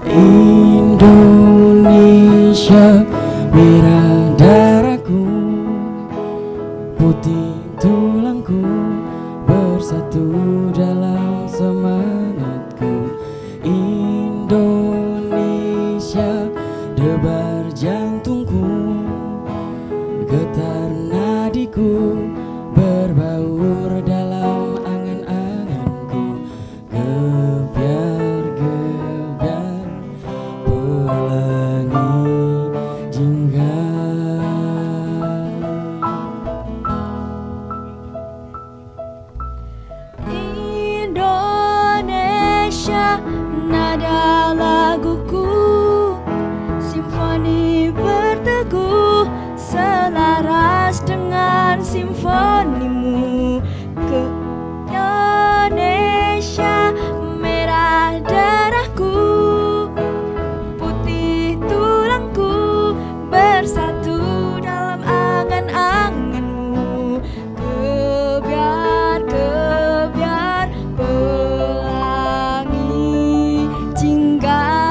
Indonesia, merah darahku, putih tulangku, bersatu dalam semangatku. Indonesia, debar jantungku, getar nadiku, berbaur dalam angan-anganku. Gebiar-gebiar pelangi jingga. Indonesia, nada laguku, simfoni berteguh, selaras dengan simfonimu. Ke Indonesia, merah darahku, putih tulangku, bersatu dalam angan-anganmu. Kebiar-kebiar pelangi jingga.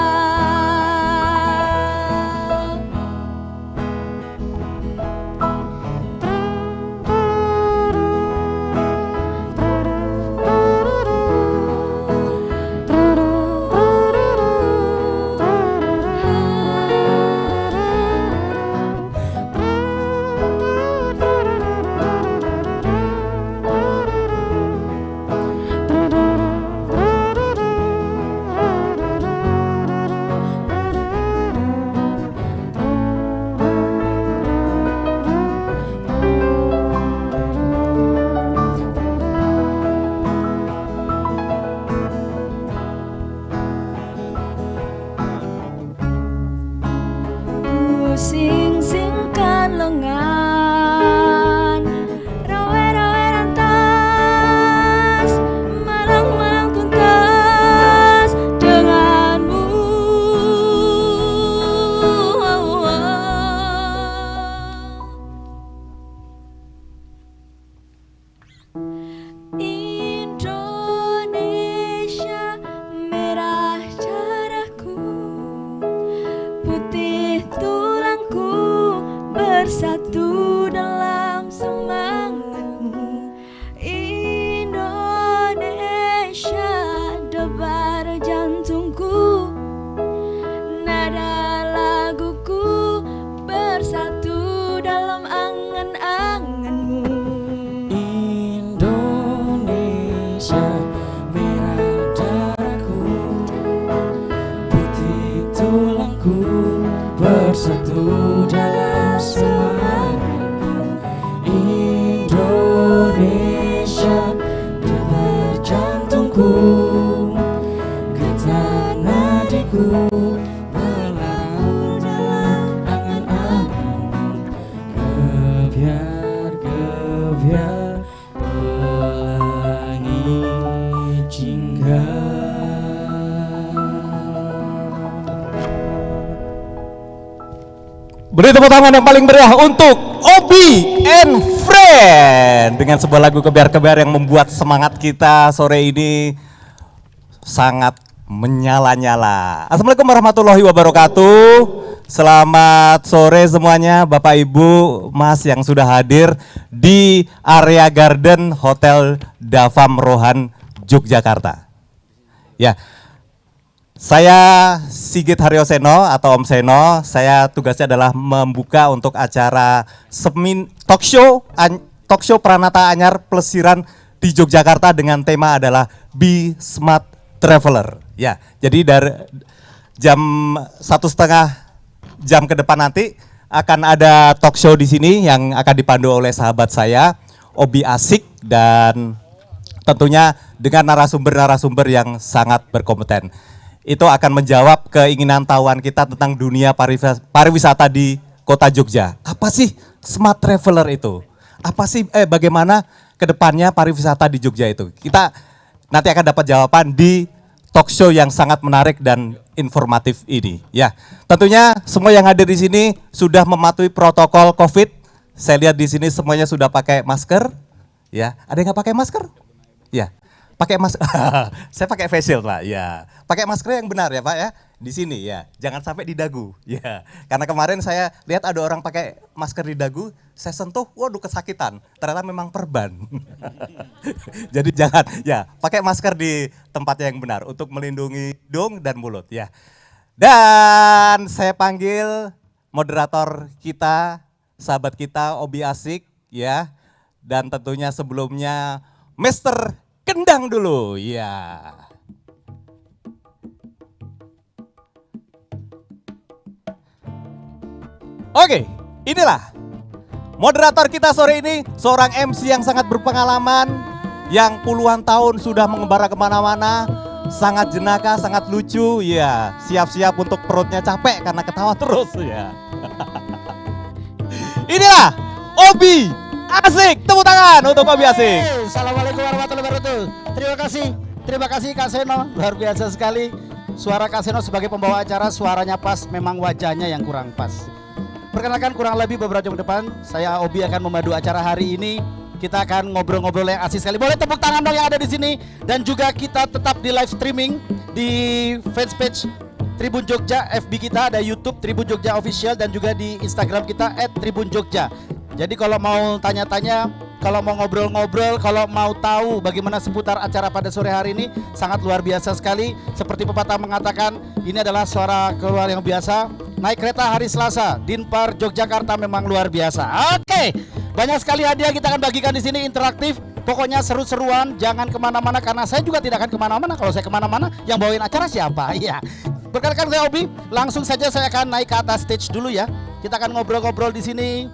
Sing-singkan lengan, rawe-rawe rantas, malang-malang tuntas denganmu. Indonesia, merah darahku, putih tulangku, bersatu dalam semangatmu. Indonesia, debar jantungku, nada laguku, bersatu dalam angan-anganmu. Indonesia, merah darahku, putih tulangku, bersatu dalam semangatku. Indonesia, debar jantungku, getar nadiku, berlalu dalam angan-anganku. Gebiar-gebiar pelangi jingga. Beri tepuk tangan yang paling meriah untuk Obi and Friend dengan sebuah lagu kebiar-kebiar yang membuat semangat kita sore ini sangat menyala-nyala. Assalamualaikum warahmatullahi wabarakatuh. Selamat sore semuanya, Bapak Ibu, Mas yang sudah hadir di area Garden Hotel Davam Rohan, Yogyakarta. Ya. Saya Sigit Haryoseno atau Om Seno, saya tugasnya adalah membuka untuk acara talk show Pranata Anyar Plesiran di Yogyakarta dengan tema adalah Be Smart Traveler. Ya, jadi dari jam 1,5 jam ke depan nanti akan ada talk show di sini yang akan dipandu oleh sahabat saya, Obi Asik, dan tentunya dengan narasumber-narasumber yang sangat berkompeten. Itu akan menjawab keinginan tahuan kita tentang dunia pariwisata di Kota Jogja. Apa sih smart traveler itu? Apa sih bagaimana kedepannya pariwisata di Jogja itu? Kita nanti akan dapat jawaban di talk show yang sangat menarik dan informatif ini. Ya, tentunya semua yang hadir di sini sudah mematuhi protokol COVID. Saya lihat di sini semuanya sudah pakai masker. Ya, ada yang nggak pakai masker? Ya. Pakai masker. Saya pakai face shield, Pak. Ya. Pakai masker yang benar ya, Pak ya. Di sini ya. Jangan sampai di dagu. Ya. Karena kemarin saya lihat ada orang pakai masker di dagu, saya sentuh, waduh kesakitan. Ternyata memang perban. Jadi jangan ya, pakai masker di tempat yang benar untuk melindungi hidung dan mulut ya. Dan saya panggil moderator kita, sahabat kita Obi Asik ya. Dan tentunya sebelumnya Mr. Kendang dulu, ya. Oke, inilah moderator kita sore ini, seorang MC yang sangat berpengalaman, yang puluhan tahun sudah mengembara kemana-mana, sangat jenaka, sangat lucu, ya. Siap-siap untuk perutnya capek karena ketawa terus, ya. Inilah Obi Asik, tepuk tangan untuk Obi Asik. Assalamualaikum warahmatullahi wabarakatuh. Terima kasih Kak Seno, luar biasa sekali. Suara Kak Seno sebagai pembawa acara, suaranya pas, memang wajahnya yang kurang pas. Perkenalkan kurang lebih beberapa jam ke depan, saya Obi akan memandu acara hari ini. Kita akan ngobrol-ngobrol yang asik sekali. Boleh tepuk tangan dong yang ada di sini. Dan juga kita tetap di live streaming di fanpage Tribun Jogja, FB kita ada YouTube Tribun Jogja Official dan juga di Instagram kita @tribunjogja. Jadi kalau mau tanya-tanya, kalau mau ngobrol-ngobrol, kalau mau tahu bagaimana seputar acara pada sore hari ini, sangat luar biasa sekali. Seperti pepatah mengatakan, ini adalah suara keluar yang biasa. Naik kereta hari Selasa, Dinpar Yogyakarta memang luar biasa. Oke, banyak sekali hadiah kita akan bagikan di sini, interaktif. Pokoknya seru-seruan, jangan kemana-mana karena saya juga tidak akan kemana-mana. Kalau saya kemana-mana, yang bawain acara siapa? Iya. Perkenalkan saya Obi, langsung saja saya akan naik ke atas stage dulu ya. Kita akan ngobrol-ngobrol di sini.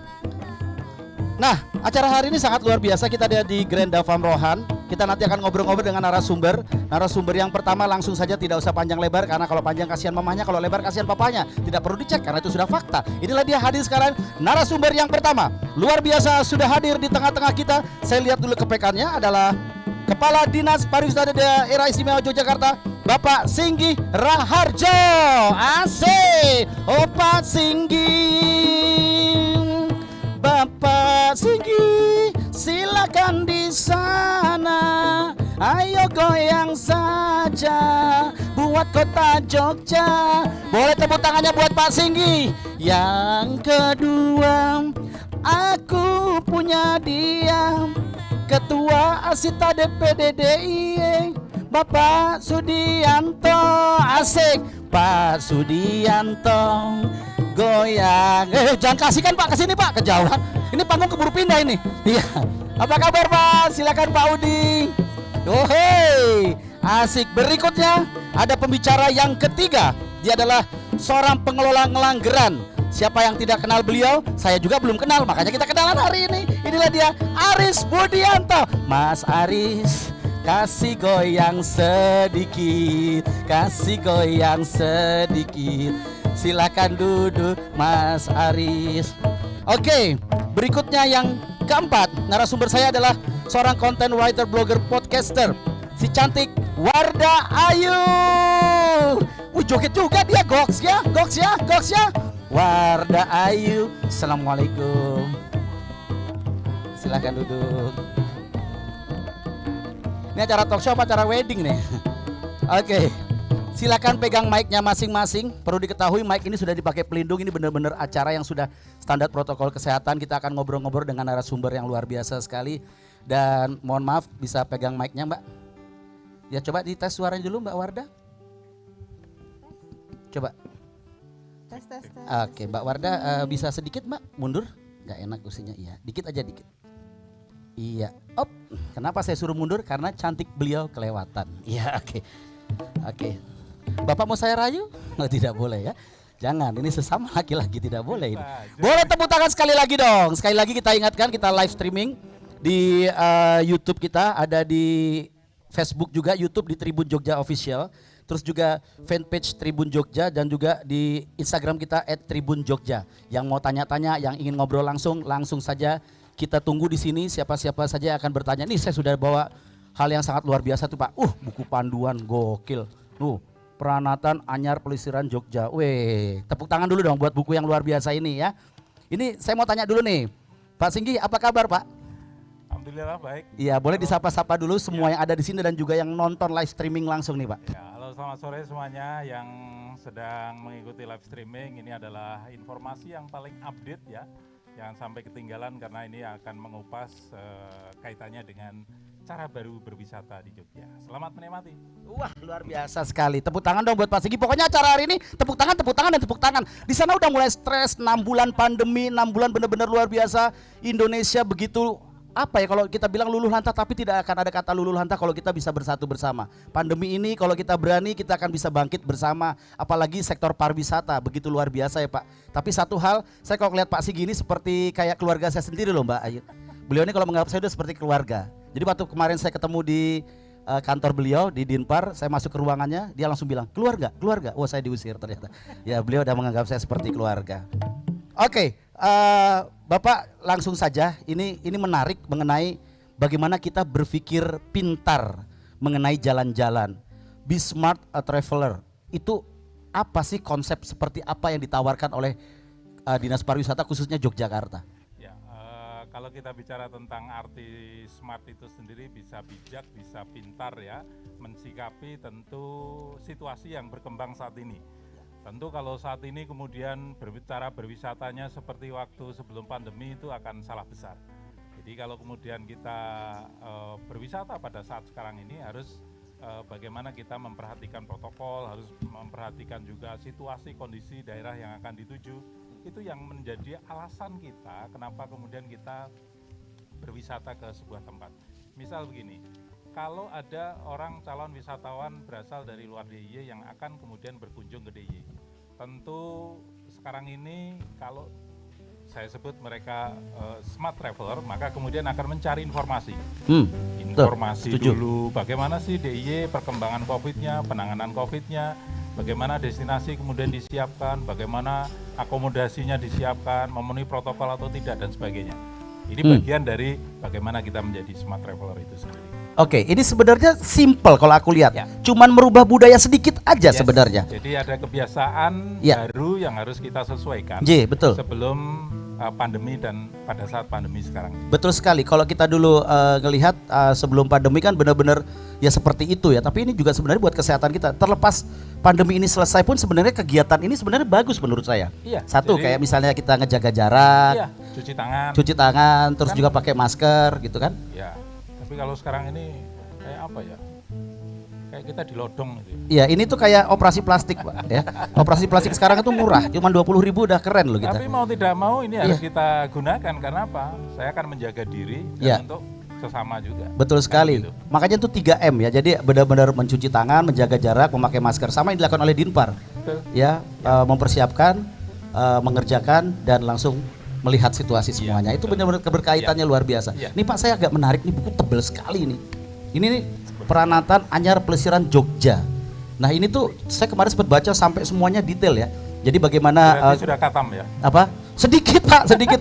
Nah, acara hari ini sangat luar biasa. Kita ada di Grand Davam Rohan. Kita nanti akan ngobrol-ngobrol dengan narasumber. Narasumber yang pertama langsung saja, tidak usah panjang lebar karena kalau panjang kasihan mamanya, kalau lebar kasihan papanya. Tidak perlu dicek karena itu sudah fakta. Inilah dia hadir sekarang narasumber yang pertama. Luar biasa sudah hadir di tengah-tengah kita. Saya lihat dulu kepekannya adalah Kepala Dinas Pariwisata Daerah Istimewa Yogyakarta, Bapak Singgi Raharjo. Asik. Oh Pak Singgi. Bapak Singgi, silakan di sana. Ayo goyang saja buat kota Jogja. Boleh tepuk tangannya buat Pak Singgi. Yang kedua, aku punya dia, Ketua Asita DPD DIY, Bapak Sudianto. Asik, Pak Sudianto. Goyang, jangan kasihkan Pak, kesini Pak, kejauhan. Ini panggung keburu pindah ini. Iya. Apa kabar Pak? Silakan Pak Udi. Oh hey, asik. Berikutnya ada pembicara yang ketiga. Dia adalah seorang pengelola Ngelanggeran. Siapa yang tidak kenal beliau? Saya juga belum kenal, makanya kita kenalan hari ini. Inilah dia Aris Budianto. Mas Aris, kasih goyang sedikit, kasih goyang sedikit. Silakan duduk Mas Aris. Oke, berikutnya yang keempat, narasumber saya adalah seorang content writer, blogger, podcaster, si cantik Wardah Ayu. Wih, joget juga dia, goks ya, goks ya, goks ya. Wardah Ayu, assalamualaikum. Silakan duduk. Ini acara talk show apa acara wedding nih? Oke. Silakan pegang mic-nya masing-masing. Perlu diketahui mic ini sudah dipakai pelindung. Ini benar-benar acara yang sudah standar protokol kesehatan. Kita akan ngobrol-ngobrol dengan narasumber yang luar biasa sekali. Dan mohon maaf bisa pegang mic-nya Mbak. Ya coba dites suaranya dulu Mbak Wardah. Coba. Tes. Oke Mbak Wardah bisa sedikit Mbak mundur. Gak enak kursinya, iya. Dikit aja dikit. Iya. Op. Kenapa saya suruh mundur? Karena cantik beliau kelewatan. Iya oke. Oke. Bapak mau saya rayu? Oh, tidak boleh ya. Jangan, ini sesama laki-laki tidak boleh ini. Boleh tepuk tangan sekali lagi dong. Sekali lagi kita ingatkan, kita live streaming di YouTube kita, ada di Facebook juga, YouTube di Tribun Jogja Official. Terus juga fanpage Tribun Jogja dan juga di Instagram kita @tribunjogja. Yang mau tanya-tanya, yang ingin ngobrol langsung saja kita tunggu di sini. Siapa-siapa saja akan bertanya. Nih saya sudah bawa hal yang sangat luar biasa tuh Pak. Buku panduan gokil. Peranatan Anyar Pelisiran Jogja. Weh, tepuk tangan dulu dong buat buku yang luar biasa ini ya. Ini saya mau tanya dulu nih, Pak Singgi, apa kabar Pak? Alhamdulillah baik. Iya, boleh disapa-sapa dulu semua yang ada di sini dan juga yang nonton live streaming langsung nih Pak. Ya, halo selamat sore semuanya yang sedang mengikuti live streaming. Ini adalah informasi yang paling update ya. Jangan sampai ketinggalan karena ini akan mengupas kaitannya dengan cara baru berwisata di Jogja. Selamat menikmati. Wah, luar biasa sekali. Tepuk tangan dong buat Pak Sigi. Pokoknya acara hari ini tepuk tangan dan tepuk tangan. Di sana udah mulai stres, 6 bulan pandemi, 6 bulan benar-benar luar biasa. Indonesia begitu apa ya, kalau kita bilang luluh lantah, tapi tidak akan ada kata luluh lantah kalau kita bisa bersatu bersama. Pandemi ini kalau kita berani, kita akan bisa bangkit bersama. Apalagi sektor pariwisata begitu luar biasa ya Pak. Tapi satu hal, saya kalau lihat Pak Sigi ini seperti kayak keluarga saya sendiri loh Mbak Ayu. Beliau ini kalau menganggap saya udah seperti keluarga. Jadi waktu kemarin saya ketemu di kantor beliau di Dinpar, saya masuk ke ruangannya, dia langsung bilang, keluar nggak? Oh, saya diusir ternyata. Ya, beliau udah menganggap saya seperti keluarga. Oke, Bapak langsung saja, ini menarik mengenai bagaimana kita berpikir pintar mengenai jalan-jalan. Be smart a traveler. Itu apa sih, konsep seperti apa yang ditawarkan oleh Dinas Pariwisata khususnya Yogyakarta? Kalau kita bicara tentang arti smart itu sendiri, bisa bijak, bisa pintar ya, mensikapi tentu situasi yang berkembang saat ini. Tentu kalau saat ini kemudian berbicara berwisatanya seperti waktu sebelum pandemi itu akan salah besar. Jadi kalau kemudian kita berwisata pada saat sekarang ini harus bagaimana kita memperhatikan protokol, harus memperhatikan juga situasi kondisi daerah yang akan dituju. Itu yang menjadi alasan kita kenapa kemudian kita berwisata ke sebuah tempat. Misal begini, kalau ada orang calon wisatawan berasal dari luar DIY yang akan kemudian berkunjung ke DIY, tentu sekarang ini kalau saya sebut mereka smart traveler, maka kemudian akan mencari informasi. Informasi dulu bagaimana sih DIY, perkembangan COVID-nya, penanganan COVID-nya, bagaimana destinasi kemudian disiapkan, bagaimana akomodasinya disiapkan, memenuhi protokol atau tidak dan sebagainya. Ini bagian dari bagaimana kita menjadi smart traveler itu sendiri. Oke, ini sebenarnya simple kalau aku lihat. Ya. Cuman merubah budaya sedikit aja sebenarnya. Jadi ada kebiasaan baru yang harus kita sesuaikan. Betul. Sebelum pandemi dan pada saat pandemi sekarang. Betul sekali. Kalau kita dulu ngelihat sebelum pandemi kan benar-benar ya seperti itu ya. Tapi ini juga sebenarnya buat kesehatan kita. Terlepas pandemi ini selesai pun sebenarnya kegiatan ini sebenarnya bagus menurut saya. Iya. Satu, kayak misalnya kita ngejaga jarak. Iya. Cuci tangan. Terus juga pakai masker gitu kan. Iya. Tapi kalau sekarang ini kayak apa ya? Kayak kita dilodong gitu. Iya, ini tuh kayak operasi plastik Pak ya. Operasi plastik sekarang itu murah, cuma 20.000 udah keren loh kita. Tapi mau tidak mau ini harus kita gunakan karena apa? Saya akan menjaga diri dan untuk sesama juga. Betul sekali. Gitu. Makanya itu 3M ya. Jadi benar-benar mencuci tangan, menjaga jarak, memakai masker, sama yang dilakukan oleh Dinpar. Betul. Ya, mempersiapkan, mengerjakan dan langsung melihat situasi semuanya. Itu benar-benar keberkaitannya luar biasa. Nih Pak, saya agak menarik nih, buku tebel sekali nih. Ini nih Peranatan Anyar Pelesiran Jogja. Nah ini tuh saya kemarin sempat baca sampai semuanya detail ya. Jadi bagaimana sudah katam ya? Apa? Sedikit Pak, sedikit.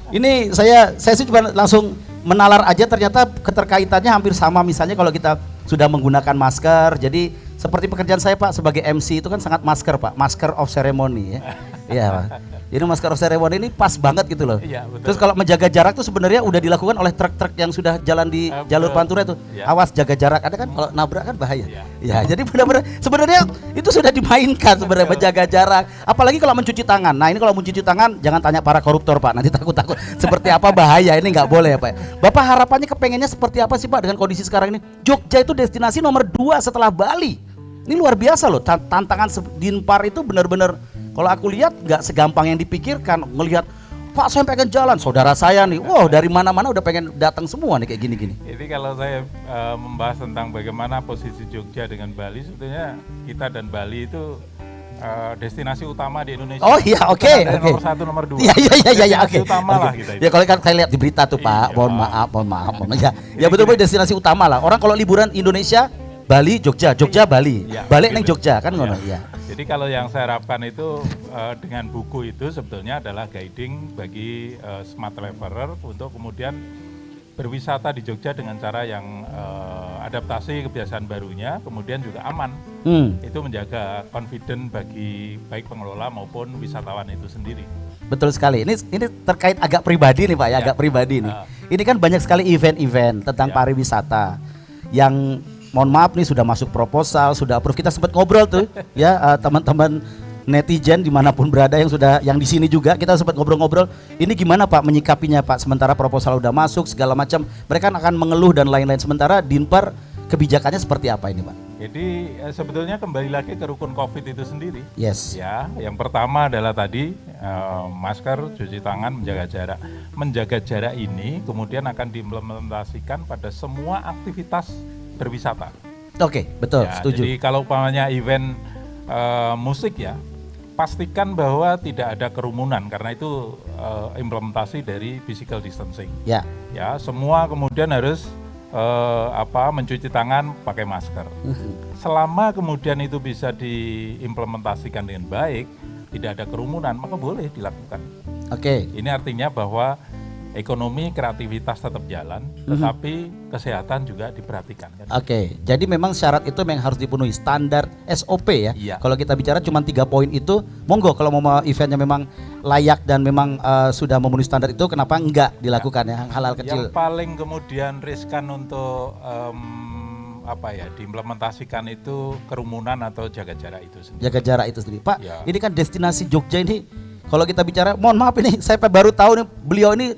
Ini saya sih cuma langsung menalar aja, ternyata keterkaitannya hampir sama. Misalnya kalau kita sudah menggunakan masker, jadi seperti pekerjaan saya Pak sebagai MC itu kan sangat masker Pak, masker of ceremony ya. Iya Pak. Jadi masker of ceremony ini pas banget gitu loh. Iya, betul. Terus kalau menjaga jarak tuh sebenarnya udah dilakukan oleh truk-truk yang sudah jalan di jalur Pantura itu. Ya. Awas jaga jarak, ada kan kalau nabrak kan bahaya. Ya, jadi benar-benar sebenarnya itu sudah dimainkan sebenarnya menjaga jarak. Apalagi kalau mencuci tangan. Nah ini kalau mencuci tangan jangan tanya para koruptor Pak, nanti takut-takut seperti apa bahaya, ini nggak boleh ya Pak. Bapak harapannya kepengennya seperti apa sih Pak dengan kondisi sekarang ini? Jogja itu destinasi nomor 2 setelah Bali. Ini luar biasa loh, tantangan Dinpar itu benar-benar kalau aku lihat nggak segampang yang dipikirkan. Ngelihat Pak saya pengen jalan, saudara saya nih, wow dari mana-mana udah pengen datang semua nih kayak gini-gini. Jadi kalau saya membahas tentang bagaimana posisi Jogja dengan Bali, sebetulnya kita dan Bali itu destinasi utama di Indonesia. Oh iya, oke. Nomor 1, nomor 2. Iya, oke. Utama lah kita. Ya kalau kan saya lihat di berita tuh Pak, mohon maaf. Ya betul-betul destinasi utama lah. Orang kalau liburan Indonesia Bali, Jogja, Bali, balik neng Jogja kan ngono ya. Jadi kalau yang saya harapkan itu dengan buku itu sebetulnya adalah guiding bagi smart traveler untuk kemudian berwisata di Jogja dengan cara yang adaptasi kebiasaan barunya, kemudian juga aman. Itu menjaga confident bagi baik pengelola maupun wisatawan itu sendiri. Betul sekali. Ini terkait agak pribadi nih Pak ya, agak pribadi nih. Ini kan banyak sekali event-event tentang pariwisata yang mohon maaf nih sudah masuk proposal, sudah approve. Kita sempat ngobrol tuh ya teman-teman netizen dimanapun berada yang di sini juga kita sempat ngobrol-ngobrol. Ini gimana Pak menyikapinya Pak? Sementara proposal udah masuk segala macam, mereka akan mengeluh dan lain-lain. Sementara Dinpar kebijakannya seperti apa ini Pak? Jadi sebetulnya kembali lagi ke rukun COVID itu sendiri. Yes. Ya, yang pertama adalah tadi masker, cuci tangan, menjaga jarak. Menjaga jarak ini kemudian akan diimplementasikan pada semua aktivitas berwisata. Oke, betul, Ya, setuju. jadi kalau umpamanya event musik ya, pastikan bahwa tidak ada kerumunan karena itu implementasi dari physical distancing. Ya. Ya, semua kemudian harus mencuci tangan pakai masker. Selama kemudian itu bisa diimplementasikan dengan baik, tidak ada kerumunan, maka boleh dilakukan. Oke. Ini artinya bahwa ekonomi, kreativitas tetap jalan, tetapi kesehatan juga diperhatikan. Kan? Oke, jadi memang syarat itu memang harus dipenuhi standar SOP ya. Iya. Kalau kita bicara cuma 3 poin itu, monggo kalau mau eventnya memang layak dan memang sudah memenuhi standar itu, kenapa enggak dilakukan ya hal-hal kecil? Yang paling kemudian riskan untuk diimplementasikan itu kerumunan atau jaga jarak itu sendiri. Jaga jarak itu sendiri. Pak, Ya. ini kan destinasi Jogja ini. Kalau kita bicara, mohon maaf ini saya baru tahu nih beliau ini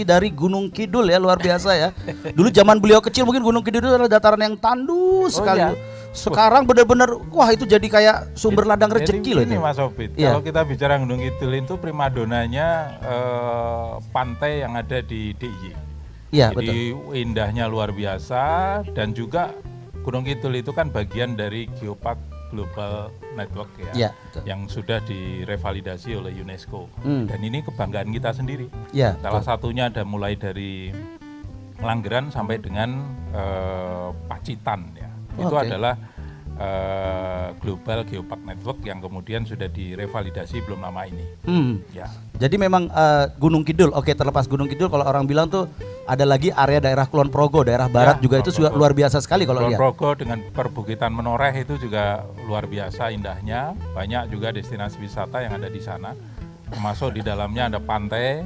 dari Gunung Kidul ya, luar biasa ya. Dulu zaman beliau kecil mungkin Gunung Kidul itu adalah dataran yang tandus sekali. iya. Sekarang benar-benar wah itu jadi kayak sumber ladang rezeki loh ini itu. Mas Obit, Iya. kalau kita bicara Gunung Kidul itu primadonanya pantai yang ada di DIY. Iya, Jadi betul. indahnya luar biasa dan juga Gunung Kidul itu kan bagian dari Geopark Global Network ya, Iya, betul. yang sudah direvalidasi oleh UNESCO. Hmm. Dan ini kebanggaan kita sendiri. Iya. Salah satunya ada mulai dari Langgeran sampai dengan Pacitan ya. Itu Oke. adalah Global Geopark Network yang kemudian sudah direvalidasi belum lama ini. Ya. Jadi memang Gunung Kidul, oke terlepas Gunung Kidul kalau orang bilang tuh ada lagi area daerah Kulon Progo, daerah barat Ya, juga itu Kulon juga Progo. luar biasa sekali kalau Kulon lihat. Progo dengan perbukitan Menoreh itu juga luar biasa indahnya. Banyak juga destinasi wisata yang ada di sana. Termasuk di dalamnya ada pantai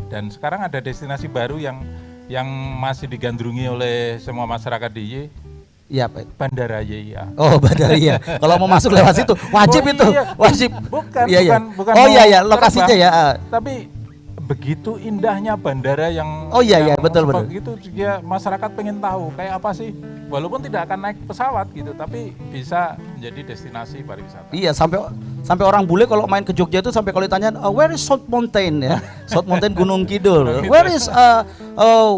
dan sekarang ada destinasi baru yang masih digandrungi oleh semua masyarakat DIY, Iya, Pak. Bandara YIA. Oh, Badaria. Kalau mau masuk lewat situ wajib Oh, itu, iya. wajib. Bukan, Iya, iya. bukan Oh mau iya ya, lokasinya terbang. ya. Tapi begitu indahnya bandara yang Oh, iya, iya, yang betul, betul. begitu dia masyarakat pengen tahu kayak apa sih, walaupun tidak akan naik pesawat gitu, tapi bisa menjadi destinasi pariwisata. Iya, sampai orang bule kalau main ke Jogja itu sampai kalau ditanya where is South Mountain ya. South Mountain Gunung Kidul. Where is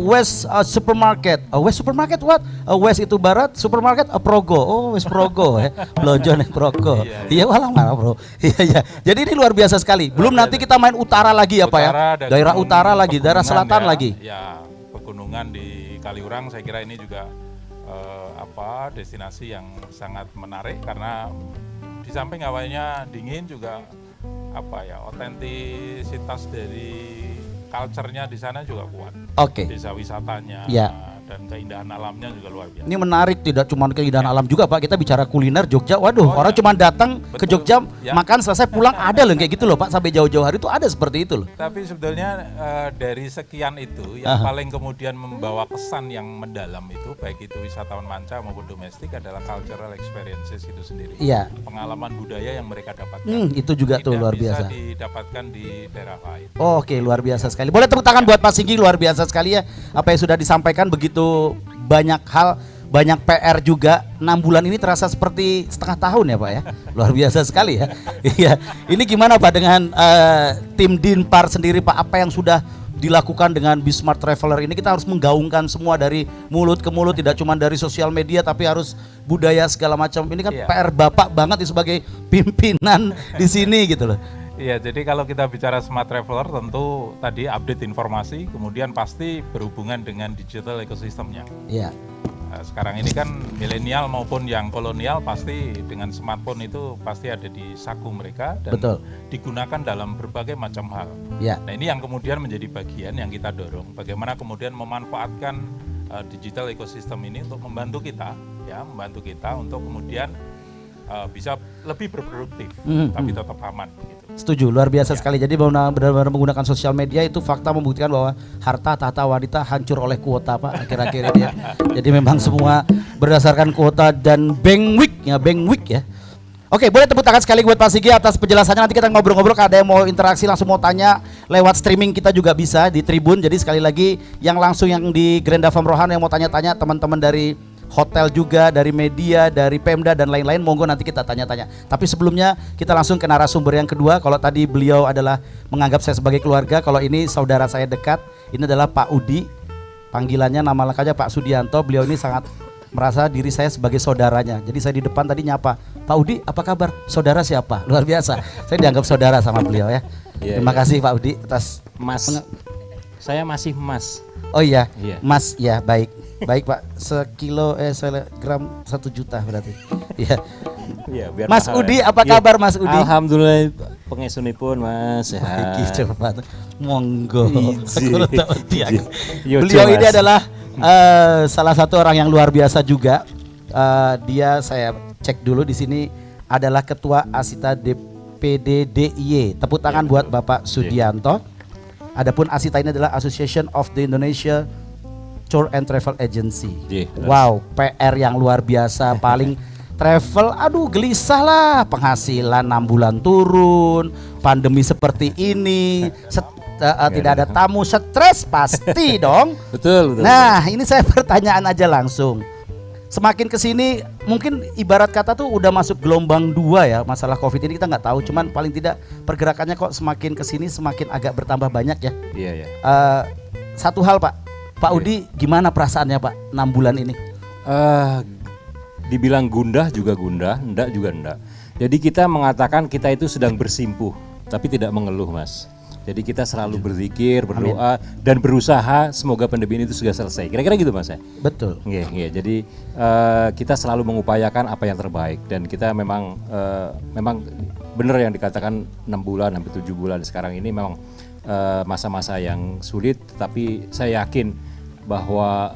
West Supermarket? West Supermarket what? West itu barat, supermarket Progo. Oh, West Progo ya. Belanja nih Progo. Iya, walah mana, Bro. Iya, iya. Jadi ini luar biasa sekali. Belum nanti kita main utara lagi ya, Pak ya. Utara ada Daerah gunung- utara lagi, daerah pegunungan selatan ya. lagi. Ya, pegunungan di Kaliurang saya kira ini juga destinasi yang sangat menarik karena di samping hawanya dingin juga otentisitas dari culture-nya di sana juga kuat. Oke. Desa wisatanya Ya. dan keindahan alamnya juga luar biasa. Ini menarik, tidak cuma keindahan alam juga Pak. Kita bicara kuliner Jogja. Waduh, Oh, orang ya. cuma datang ke Betul. Jogja, Ya. makan selesai pulang ada loh kayak gitu loh Pak. Sampai jauh-jauh hari itu ada seperti itu loh. Tapi sebetulnya dari sekian itu yang paling kemudian membawa kesan yang mendalam itu baik itu wisatawan manca maupun domestik adalah cultural experiences itu sendiri. Iya. Pengalaman budaya yang mereka dapatkan. Itu juga tuh luar biasa. Tidak bisa didapatkan di daerah lain. Oke, luar biasa sekali. Boleh tepuk tangan buat Pak Singgi, luar biasa sekali ya. Apa yang sudah disampaikan begitu banyak hal, banyak PR juga. 6 bulan ini terasa seperti setengah tahun ya Pak ya. Luar biasa sekali ya. Iya. Ini gimana Pak dengan tim Dinpar sendiri Pak? Apa yang sudah dilakukan dengan Bismart Traveler ini? Kita harus menggaungkan semua dari mulut ke mulut, tidak cuma dari sosial media tapi harus budaya segala macam. Ini kan Iya. PR Bapak banget nih sebagai pimpinan di sini gitu loh. Iya, jadi kalau kita bicara smart traveler tentu tadi update informasi, kemudian pasti berhubungan dengan digital ekosistemnya. Iya. Nah, sekarang ini kan milenial maupun yang kolonial pasti dengan smartphone itu pasti ada di saku mereka dan Betul. digunakan dalam berbagai macam hal. Iya. Nah ini yang kemudian menjadi bagian yang kita dorong, bagaimana kemudian memanfaatkan digital ekosistem ini untuk membantu kita, ya, membantu kita untuk kemudian bisa lebih berproduktif, tapi tetap aman. Gitu. Setuju, luar biasa sekali. Jadi benar-benar menggunakan sosial media itu fakta membuktikan bahwa harta tahta wanita hancur oleh kuota Pak akhir-akhir ini ya. Jadi memang semua berdasarkan kuota dan bank week ya. Oke, boleh tepuk tangan sekali buat Pak Sigi atas penjelasannya. Nanti kita ngobrol-ngobrol, kalau ada yang mau interaksi langsung mau tanya lewat streaming kita juga bisa di Tribun. Jadi sekali lagi yang langsung yang di Grand Farm Rohan yang mau tanya-tanya, teman-teman dari hotel juga, dari media, dari Pemda dan lain-lain, monggo nanti kita tanya-tanya. Tapi sebelumnya kita langsung ke narasumber yang kedua. Kalau tadi beliau adalah menganggap saya sebagai keluarga, kalau ini saudara saya dekat, ini adalah Pak Udi. Panggilannya nama lengkapnya Pak Sudianto. Beliau ini sangat merasa diri saya sebagai saudaranya. Jadi saya di depan tadi nyapa, Pak Udi apa kabar? Saudara siapa? Luar biasa. Saya dianggap saudara sama beliau ya. Terima kasih Pak Udi atas Mas. Saya masih Mas. Oh iya, Iya. Mas ya baik. Baik Pak, sekilogram 1 juta berarti. Iya. Iya, biar Mas mahal Udi ya. apa kabar Mas Udi? Alhamdulillah pengesunipun Mas sehat. Iki cepat. Monggo. Iji. Aku tahu dia. Yo, Beliau Mas. ini adalah salah satu orang yang luar biasa juga. Dia saya cek dulu di sini adalah Ketua Asita DPD DIY. Tepuk tangan buat Bapak Sudianto. Adapun Asita ini adalah Association of the Indonesia Tour and Travel Agency. Wow, PR yang luar biasa. Paling travel, aduh gelisah lah, penghasilan 6 bulan turun, pandemi seperti ini, tidak ada tamu, stres pasti dong. Betul. Nah, ini saya pertanyaan aja langsung. Semakin kesini mungkin ibarat kata tuh udah masuk gelombang 2 ya, masalah COVID ini kita nggak tahu, cuman paling tidak pergerakannya kok semakin kesini semakin agak bertambah banyak ya. Iya, iya. Satu hal Pak Udi, gimana perasaannya Pak 6 bulan ini? Dibilang gundah juga gundah, enggak juga enggak. Jadi kita mengatakan kita itu sedang bersimpuh, tapi tidak mengeluh Mas. Jadi kita selalu berzikir, berdoa, dan berusaha semoga pandemi ini itu sudah selesai. Kira-kira gitu Mas ya? Betul. Iya. Jadi kita selalu mengupayakan apa yang terbaik, dan kita memang benar yang dikatakan 6 bulan sampai 7 bulan sekarang ini memang masa-masa yang sulit, tapi saya yakin bahwa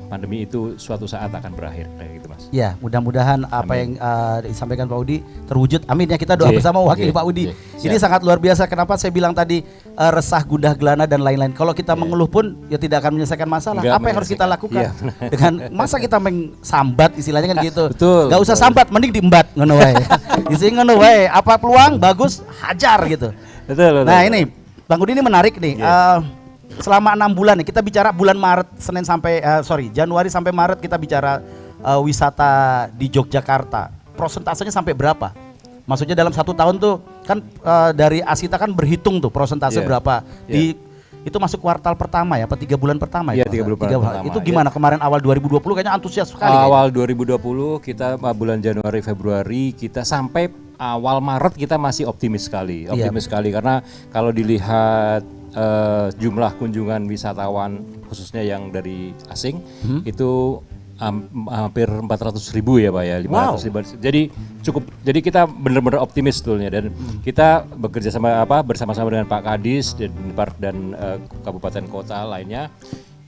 pandemi itu suatu saat akan berakhir, kayak gitu Mas. Ya, mudah-mudahan apa yang disampaikan Pak Udi terwujud. Amin ya, kita doa bersama wakil Pak Udi. Ini sangat luar biasa. Kenapa saya bilang tadi resah, gundah gelana dan lain-lain. Kalau kita mengeluh pun ya tidak akan menyelesaikan masalah. Enggak apa yang harus kita lakukan? Iya. Dengan masa kita sambat istilahnya kan gitu. Betul. Gak usah sambat, mending diembat ngono wae. Isi ngono wae. Apa peluang bagus hajar gitu. Betul. Nah, ini Bang Udi ini menarik nih. Selama 6 bulan nih, kita bicara bulan Maret, Januari sampai Maret kita bicara wisata di Yogyakarta. Prosentasenya sampai berapa? Maksudnya dalam 1 tahun tuh kan dari Asita kan berhitung tuh prosentase berapa. Itu masuk kuartal pertama ya, apa 3 bulan pertama ya? 3 bulan pertama. Itu gimana kemarin awal 2020 kayaknya antusias sekali. Awal 2020 kita bulan Januari Februari kita sampai awal Maret kita masih optimis sekali. Karena kalau dilihat jumlah kunjungan wisatawan khususnya yang dari asing itu hampir 400.000 ya Pak ya, 500.000. Jadi kita benar-benar optimis sebetulnya, dan kita bekerja bersama-sama dengan Pak Kadis dan kabupaten kota lainnya.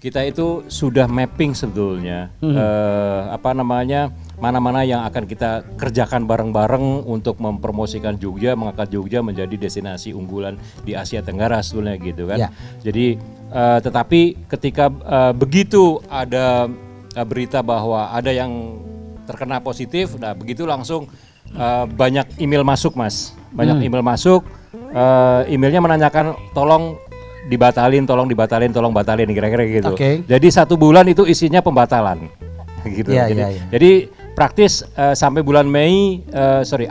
Kita itu sudah mapping sebetulnya mana-mana yang akan kita kerjakan bareng-bareng untuk mempromosikan Jogja, mengangkat Jogja menjadi destinasi unggulan di Asia Tenggara sebetulnya gitu kan. Jadi tetapi ketika begitu ada berita bahwa ada yang terkena positif, nah begitu langsung banyak email masuk Mas, email masuk, emailnya menanyakan tolong dibatalin, kira-kira gitu. Jadi 1 bulan itu isinya pembatalan, gitu. Jadi praktis sampai bulan akhir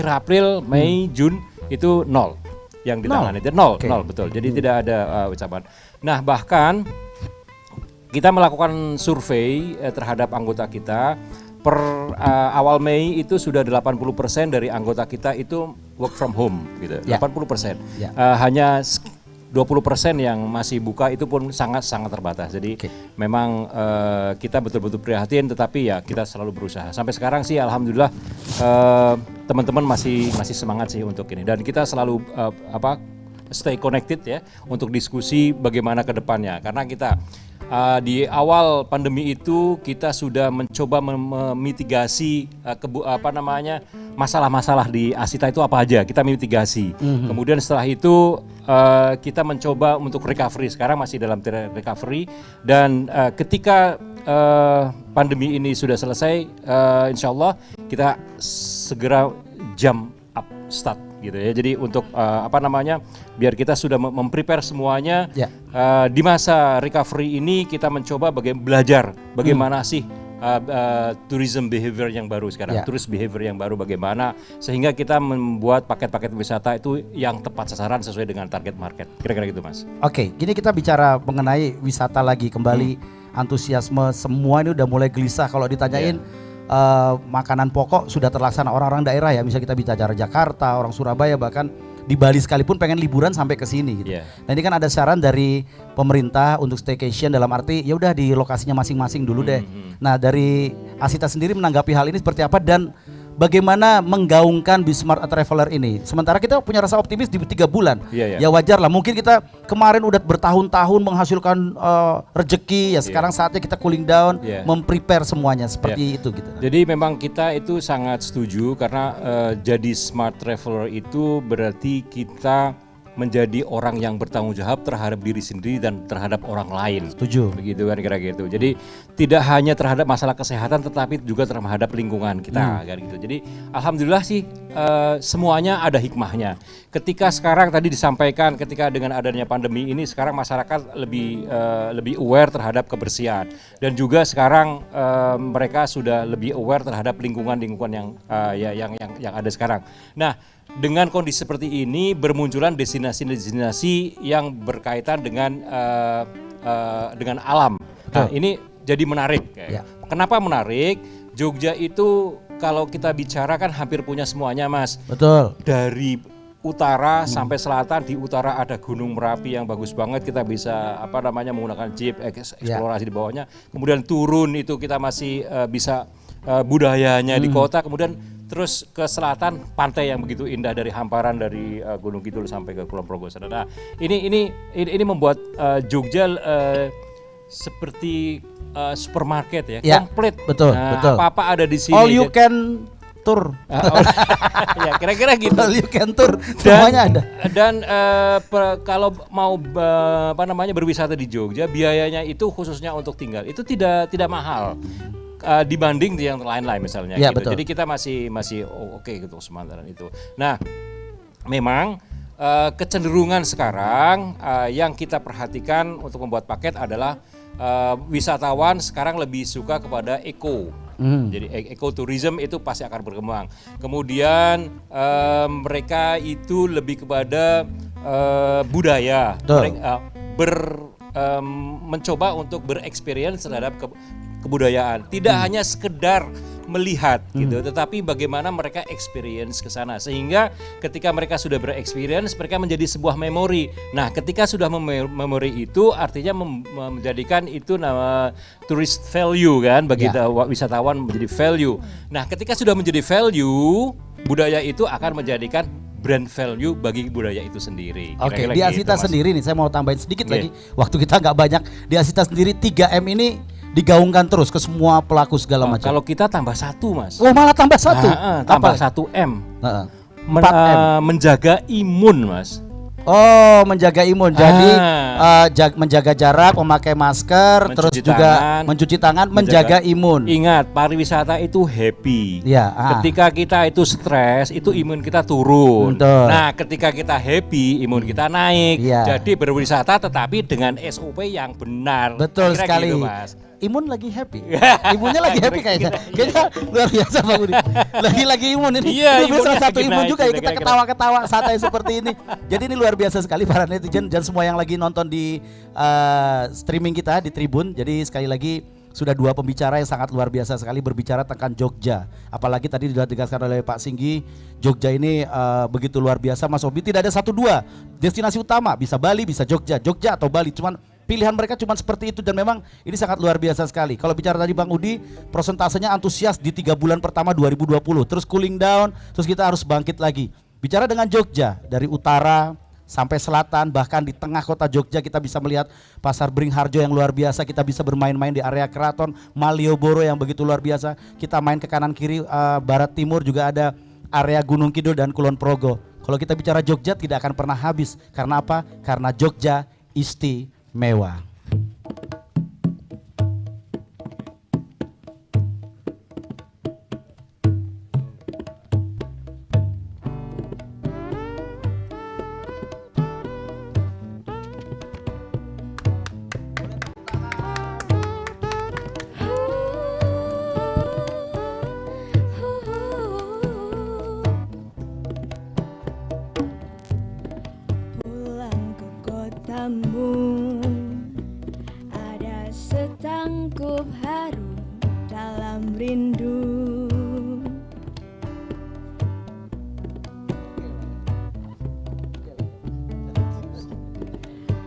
April, Mei, Jun itu 0 yang ditangani, 0 betul. Jadi tidak ada ucapan. Nah bahkan kita melakukan survei terhadap anggota kita. Per awal Mei itu sudah 80% dari anggota kita itu work from home gitu. 80%. Hanya 20% yang masih buka itu pun sangat terbatas. Jadi memang kita betul-betul prihatin, tetapi ya kita selalu berusaha. Sampai sekarang sih alhamdulillah teman-teman masih semangat sih untuk ini, dan kita selalu stay connected ya untuk diskusi bagaimana ke depannya, karena kita Di awal pandemi itu kita sudah mencoba memitigasi masalah-masalah di Asita itu apa aja, kita mitigasi. Kemudian setelah itu kita mencoba untuk recovery, sekarang masih dalam recovery, dan ketika pandemi ini sudah selesai, insya Allah kita segera jump up start gitu ya. Jadi untuk biar kita sudah memprepare semuanya, di masa recovery ini kita mencoba belajar bagaimana sih tourism behavior yang baru sekarang, tourist behavior yang baru bagaimana, sehingga kita membuat paket-paket wisata itu yang tepat sasaran sesuai dengan target market. Kira-kira gitu, Mas. Oke, gini kita bicara mengenai wisata lagi kembali, antusiasme semua ini udah mulai gelisah kalau ditanyain. Makanan pokok sudah terlaksana orang-orang daerah ya, bisa kita bicara Jakarta, orang Surabaya, bahkan di Bali sekalipun pengen liburan sampai ke sini gitu. Nah ini kan ada saran dari pemerintah untuk staycation, dalam arti ya udah di lokasinya masing-masing dulu deh. Nah dari Asita sendiri menanggapi hal ini seperti apa dan bagaimana menggaungkan Be Smart Traveler ini? Sementara kita punya rasa optimis di 3 bulan. Ya wajar lah, mungkin kita kemarin udah bertahun-tahun menghasilkan rezeki, ya sekarang saatnya kita cooling down, memprepare semuanya seperti itu gitu. Jadi memang kita itu sangat setuju karena jadi Smart Traveler itu berarti kita menjadi orang yang bertanggung jawab terhadap diri sendiri dan terhadap orang lain. Setuju. Begitu kan kira-kira gitu. Jadi tidak hanya terhadap masalah kesehatan tetapi juga terhadap lingkungan kita kan gitu. Jadi alhamdulillah sih semuanya ada hikmahnya. Ketika sekarang tadi disampaikan ketika dengan adanya pandemi ini sekarang masyarakat lebih aware terhadap kebersihan dan juga sekarang mereka sudah lebih aware terhadap lingkungan yang ada sekarang. Nah, dengan kondisi seperti ini bermunculan destinasi-destinasi yang berkaitan dengan alam. Nah, ini jadi menarik. Kenapa menarik? Jogja itu kalau kita bicara kan hampir punya semuanya, Mas. Betul. Dari utara sampai selatan, di utara ada Gunung Merapi yang bagus banget, kita bisa menggunakan jeep eksplorasi di bawahnya. Kemudian turun itu kita masih bisa budayanya di kota, kemudian terus ke selatan pantai yang begitu indah dari hamparan dari Gunung Kidul sampai ke Kulon Progo. Nah, ini membuat Jogja seperti supermarket ya, komplit. Betul, betul. Apa-apa ada di sini. All you can tour. Ya, kira-kira gitu. All you can tour. Semuanya ada. Dan kalau mau berwisata di Jogja, biayanya itu khususnya untuk tinggal itu tidak mahal. Dibanding yang lain-lain misalnya gitu. Betul. Jadi kita masih oke gitu sementara itu. Nah, memang kecenderungan sekarang yang kita perhatikan untuk membuat paket adalah wisatawan sekarang lebih suka kepada eco. Jadi ekoturism itu pasti akan berkembang. Kemudian mereka itu lebih kepada budaya. Mencoba untuk bereksperience terhadap kebudayaan, tidak hanya sekedar melihat gitu, tetapi bagaimana mereka experience ke sana sehingga ketika mereka sudah bereksperience mereka menjadi sebuah memori. Nah, ketika sudah memori itu artinya menjadikan itu nama tourist value kan bagi wisatawan menjadi value. Nah, ketika sudah menjadi value, budaya itu akan menjadikan brand value bagi budaya itu sendiri. Oke, di Asita sendiri nih saya mau tambahin sedikit lagi. Waktu kita nggak banyak. Di Asita sendiri 3M ini digaungkan terus ke semua pelaku segala macam. Kalau kita tambah 1, Mas. Oh, malah tambah 1. Tambah 1M. 4M. Menjaga imun, Mas. Oh, menjaga imun. Jadi menjaga jarak, memakai masker, terus juga mencuci tangan, menjaga imun. Ingat, pariwisata itu happy. Ketika kita itu stres, itu imun kita turun. Betul. Nah, ketika kita happy, imun kita naik. Jadi berwisata tetapi dengan SOP yang benar. Betul sekali. Gitu, Mas. Imun lagi happy. Imunnya lagi happy kayaknya. Kayaknya luar biasa Bang Budi. Lagi imun ini. Iya, ini salah satu imun juga ya, kita kira-kira. ketawa-ketawa santai seperti ini. Jadi ini luar biasa sekali para netizen dan semua yang lagi nonton di streaming kita di Tribun. Jadi sekali lagi sudah 2 pembicara yang sangat luar biasa sekali berbicara tentang Jogja. Apalagi tadi sudah ditegaskan oleh Pak Singgi, Jogja ini begitu luar biasa. Mas Obi, tidak ada 1-2 destinasi utama, bisa Bali, bisa Jogja atau Bali, cuman pilihan mereka cuma seperti itu dan memang ini sangat luar biasa sekali. Kalau bicara tadi Bang Udi, prosentasenya antusias di 3 bulan pertama 2020, terus cooling down, terus kita harus bangkit lagi. Bicara dengan Jogja, dari utara sampai selatan, bahkan di tengah kota Jogja kita bisa melihat Pasar Beringharjo yang luar biasa. Kita bisa bermain-main di area keraton Malioboro yang begitu luar biasa. Kita main ke kanan kiri, barat timur juga ada area Gunung Kidul dan Kulon Progo. Kalau kita bicara Jogja tidak akan pernah habis. Karena apa? Karena Jogja istimewa. Pulang ke kotamu, ada setangkup haru dalam rindu.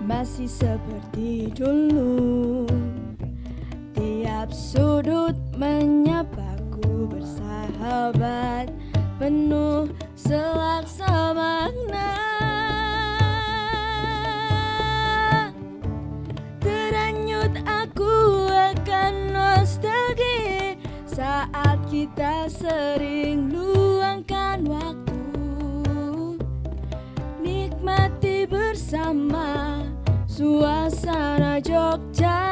Masih seperti dulu, tiap sudut menyapaku bersahabat, penuh selaksa makna. Teranyut aku akan nostalgia saat kita sering luangkan waktu, nikmati bersama suasana Jogja.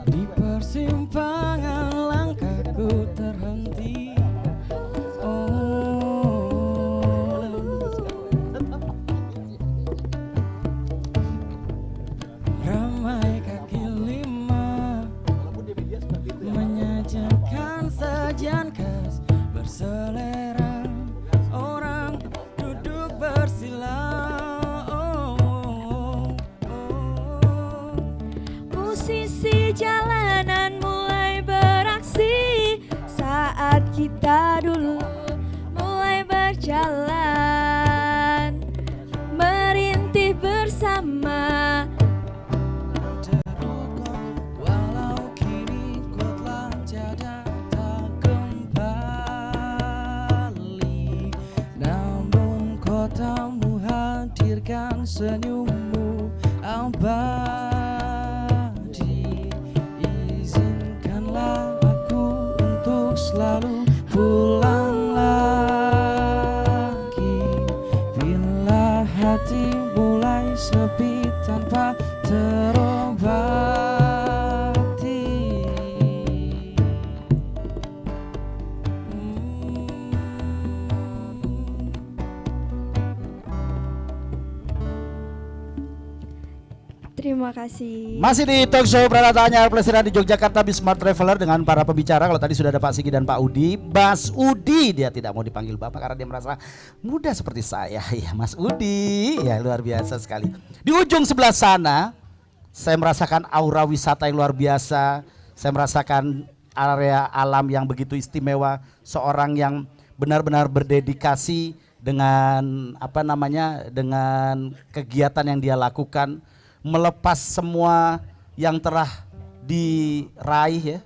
Di persimpangan langkahku terhenti. Oh, ramai kaki lima menyajikan sajian khas berselera. Orang duduk bersila. Musisi jalanan mulai beraksi saat kita dulu mulai berjalan, merintih bersama. Walau kini kau telah tiada tak kembali, namun kotamu hadirkan senyummu abadi. Izinkanlah aku untuk selalu pulang lagi bila hati mulai sepi tanpa terobati. Terima kasih. Masih di talk show Pranatanya Pelesiran di Yogyakarta di Smart Traveler dengan para pembicara. Kalau tadi sudah ada Pak Sigi dan Pak Udi, Mas Udi dia tidak mau dipanggil Bapak karena dia merasa muda seperti saya. Ya Mas Udi, ya luar biasa sekali. Di ujung sebelah sana, saya merasakan aura wisata yang luar biasa. Saya merasakan area alam yang begitu istimewa. Seorang yang benar-benar berdedikasi dengan dengan kegiatan yang dia lakukan, melepas semua yang telah diraih ya,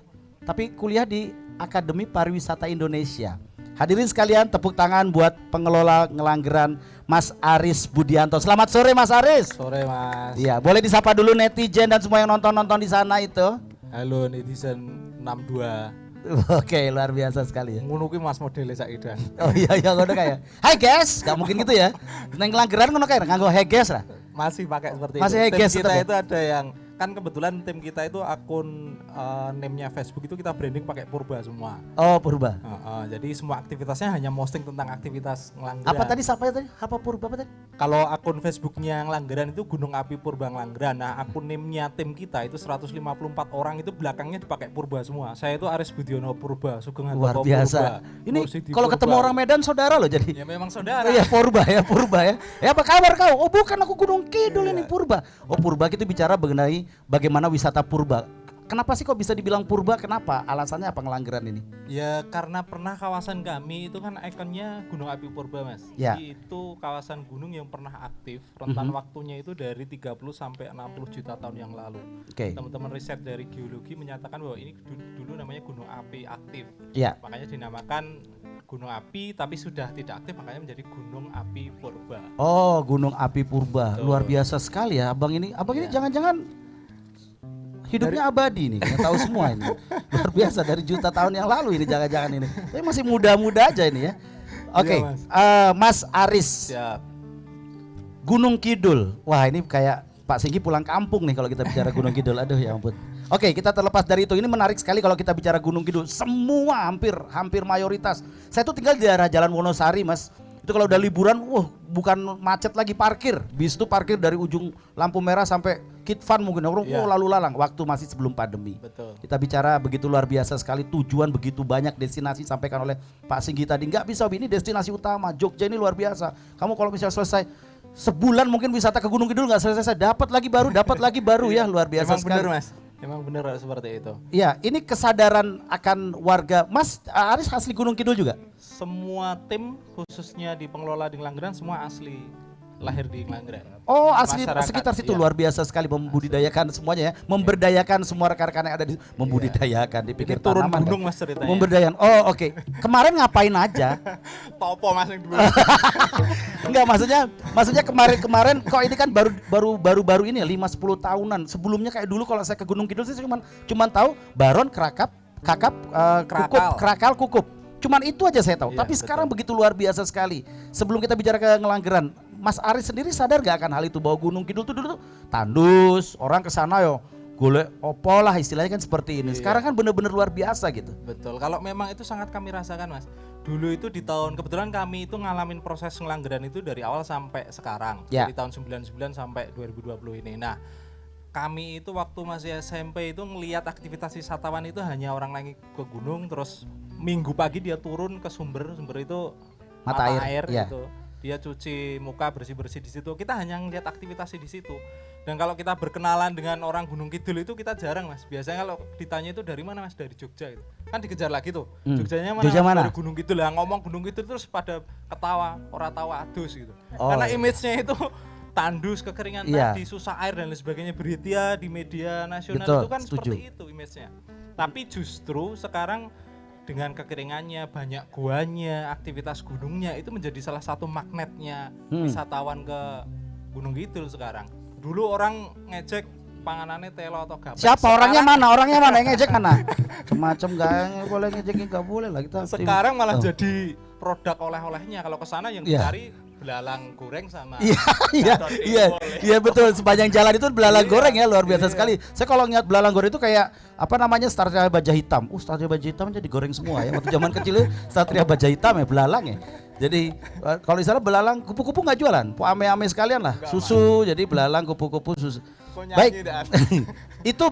tapi kuliah di Akademi Pariwisata Indonesia. Hadirin sekalian, tepuk tangan buat pengelola Ngelanggeran Mas Aris Budianto. Selamat sore Mas Aris. Sore Mas. Iya, boleh disapa dulu netizen dan semua yang nonton di sana itu. Halo netizen 62. Oke, luar biasa sekali ya. Ngono kuwi Mas modele saiki dan. Oh iya ngono kayak. Hai guys, gak mungkin gitu ya. Neng Ngelanggeran ngono kayak nganggo hai guys lah. Masih pakai seperti Masih itu. guys Tim kita tetap ya? itu ada yang kan kebetulan tim kita itu akun name-nya Facebook itu kita branding pakai Purba semua. Oh Purba. Jadi semua aktivitasnya hanya posting tentang aktivitas Ngelanggeran. Apa tadi siapa tadi? Apa Purba apa tadi? Kalau akun Facebooknya Ngelanggeran itu Gunung Api Purba Ngelanggeran. Nah akun name-nya tim kita itu 154 orang itu belakangnya dipakai Purba semua. Saya itu Aris Budiono Purba, Sugeng Luar Handoko biasa. Purba, Ini Mursidi kalau Purba. ketemu orang Medan saudara loh jadi. Ya memang saudara. Iya Purba ya. Ya apa kabar kau? Oh bukan, aku Gunung Kidul ini Purba. Oh Purba kita bicara mengenai bagaimana wisata Purba. Kenapa sih kok bisa dibilang Purba? Kenapa? Alasannya apa Ngelanggeran ini? Ya karena pernah kawasan kami itu kan ikonnya Gunung Api Purba Mas. Ya. Jadi itu kawasan gunung yang pernah aktif, rentan waktunya itu dari 30 sampai 60 juta tahun yang lalu. Oke. Teman-teman riset dari geologi menyatakan bahwa ini dulu namanya Gunung Api aktif. Ya. Makanya dinamakan gunung api tapi sudah tidak aktif, makanya menjadi gunung api purba. Oh, gunung api purba. Betul. Luar biasa sekali ya abang ini. Abang ini jangan-jangan hidupnya abadi nih, kita tahu semua ini. Luar biasa dari juta tahun yang lalu ini jangan-jangan ini. Tapi masih muda-muda aja ini ya. Oke, Mas Aris. Siap. Gunung Kidul. Wah, ini kayak Pak Singgi pulang kampung nih kalau kita bicara Gunung Kidul. Aduh ya ampun. Oke, kita terlepas dari itu. Ini menarik sekali kalau kita bicara Gunung Kidul. Semua hampir mayoritas. Saya tuh tinggal di daerah Jalan Wonosari, Mas. Itu kalau udah liburan, bukan macet lagi, parkir. Bis itu parkir dari ujung lampu merah sampai Kitvan mungkin. Orang lalu lalang waktu masih sebelum pandemi. Betul. Kita bicara begitu luar biasa sekali, tujuan begitu banyak, destinasi sampaikan oleh Pak Singgi tadi. Nggak bisa, ini destinasi utama. Jogja ini luar biasa. Kamu kalau misalnya selesai sebulan mungkin wisata ke Gunung Kidul nggak selesai, dapat lagi baru ya, luar biasa Emang sekali. benar, Mas. Emang benar seperti itu. Iya, ini kesadaran akan warga. Mas Aris asli Gunung Kidul juga? Semua tim khususnya di pengelola di Ngelanggeran semua asli lahir di Ngelanggeran. Oh, asli Masyarakat, sekitar situ. iya. Luar biasa sekali membudidayakan semuanya ya. Memberdayakan semua rekan-rekan yang ada di membudidayakan dipikir Ini turun tanaman, gunung, kan? Mas, ceritanya. Memberdayakan. Oh, oke. Kemarin ngapain aja? Topo, Mas, yang dulu. Enggak, maksudnya kemarin kok ini kan baru ini ya 5-10 tahunan. Sebelumnya kayak dulu kalau saya ke Gunung Kidul sih cuman tahu Baron, Kakap, Krakal, Kukup. Cuman itu aja saya tahu. Iya, Tapi betul. sekarang begitu luar biasa sekali. Sebelum kita bicara ke Ngelanggeran, Mas Aris sendiri sadar gak akan hal itu bahwa Gunung Kidul tuh dulu tuh tandus, orang ke sana yo golek opo lah istilahnya kan seperti ini. Sekarang kan bener-bener luar biasa gitu. Betul, kalau memang itu sangat kami rasakan, Mas. Dulu itu di tahun, kebetulan kami itu ngalamin proses Ngelanggeran itu dari awal sampai sekarang. Ya. Dari tahun 99 sampai 2020 ini. Nah, kami itu waktu masih SMP itu ngelihat aktivitas wisatawan itu hanya orang naik ke gunung, terus minggu pagi dia turun ke sumber itu Mata air, ya. gitu. Dia cuci muka, bersih-bersih di situ. Kita hanya ngelihat aktivitasnya di situ. Dan kalau kita berkenalan dengan orang Gunung Kidul itu kita jarang, Mas. Biasanya kalau ditanya itu dari mana, Mas? Dari Jogja gitu. Kan dikejar lagi tuh. Jogjanya mana? Jogja Mas? mana? Dari Gunung Kidul. Lah ngomong Gunung Kidul terus pada ketawa, ora tawa adus gitu. Oh, Karena iya. image-nya itu tandus, kekeringan Iya. tadi, susah air dan lain sebagainya, berita di media nasional Betul, itu kan setuju. seperti itu image-nya. Tapi justru sekarang dengan kekeringannya, banyak guanya, aktivitas gunungnya itu menjadi salah satu magnetnya wisatawan ke Gunung Kidul sekarang. Dulu orang ngejek panganannya telo atau gapek. Siapa orangnya Sekarang- mana? Orangnya mana yang ngejek mana? Semacam gak boleh ngejekin, gak boleh lah kita. Sekarang malah Oh. jadi produk oleh-olehnya. Kalau ke sana yang Iya. dicari belalang goreng sama Iya betul, sepanjang jalan itu belalang goreng ya, luar biasa sekali. Saya kalau ngeliat belalang goreng itu kayak apa namanya, Satria Baja Hitam. Satria Baja Hitam jadi goreng semua ya. Waktu zaman kecil Satria Baja Hitam ya belalang ya. Jadi kalau di sana belalang kupu-kupu nggak jualan, ame-ame sekalian lah, susu. Jadi belalang kupu-kupu susu. Kok nyanyi Baik, dah. itu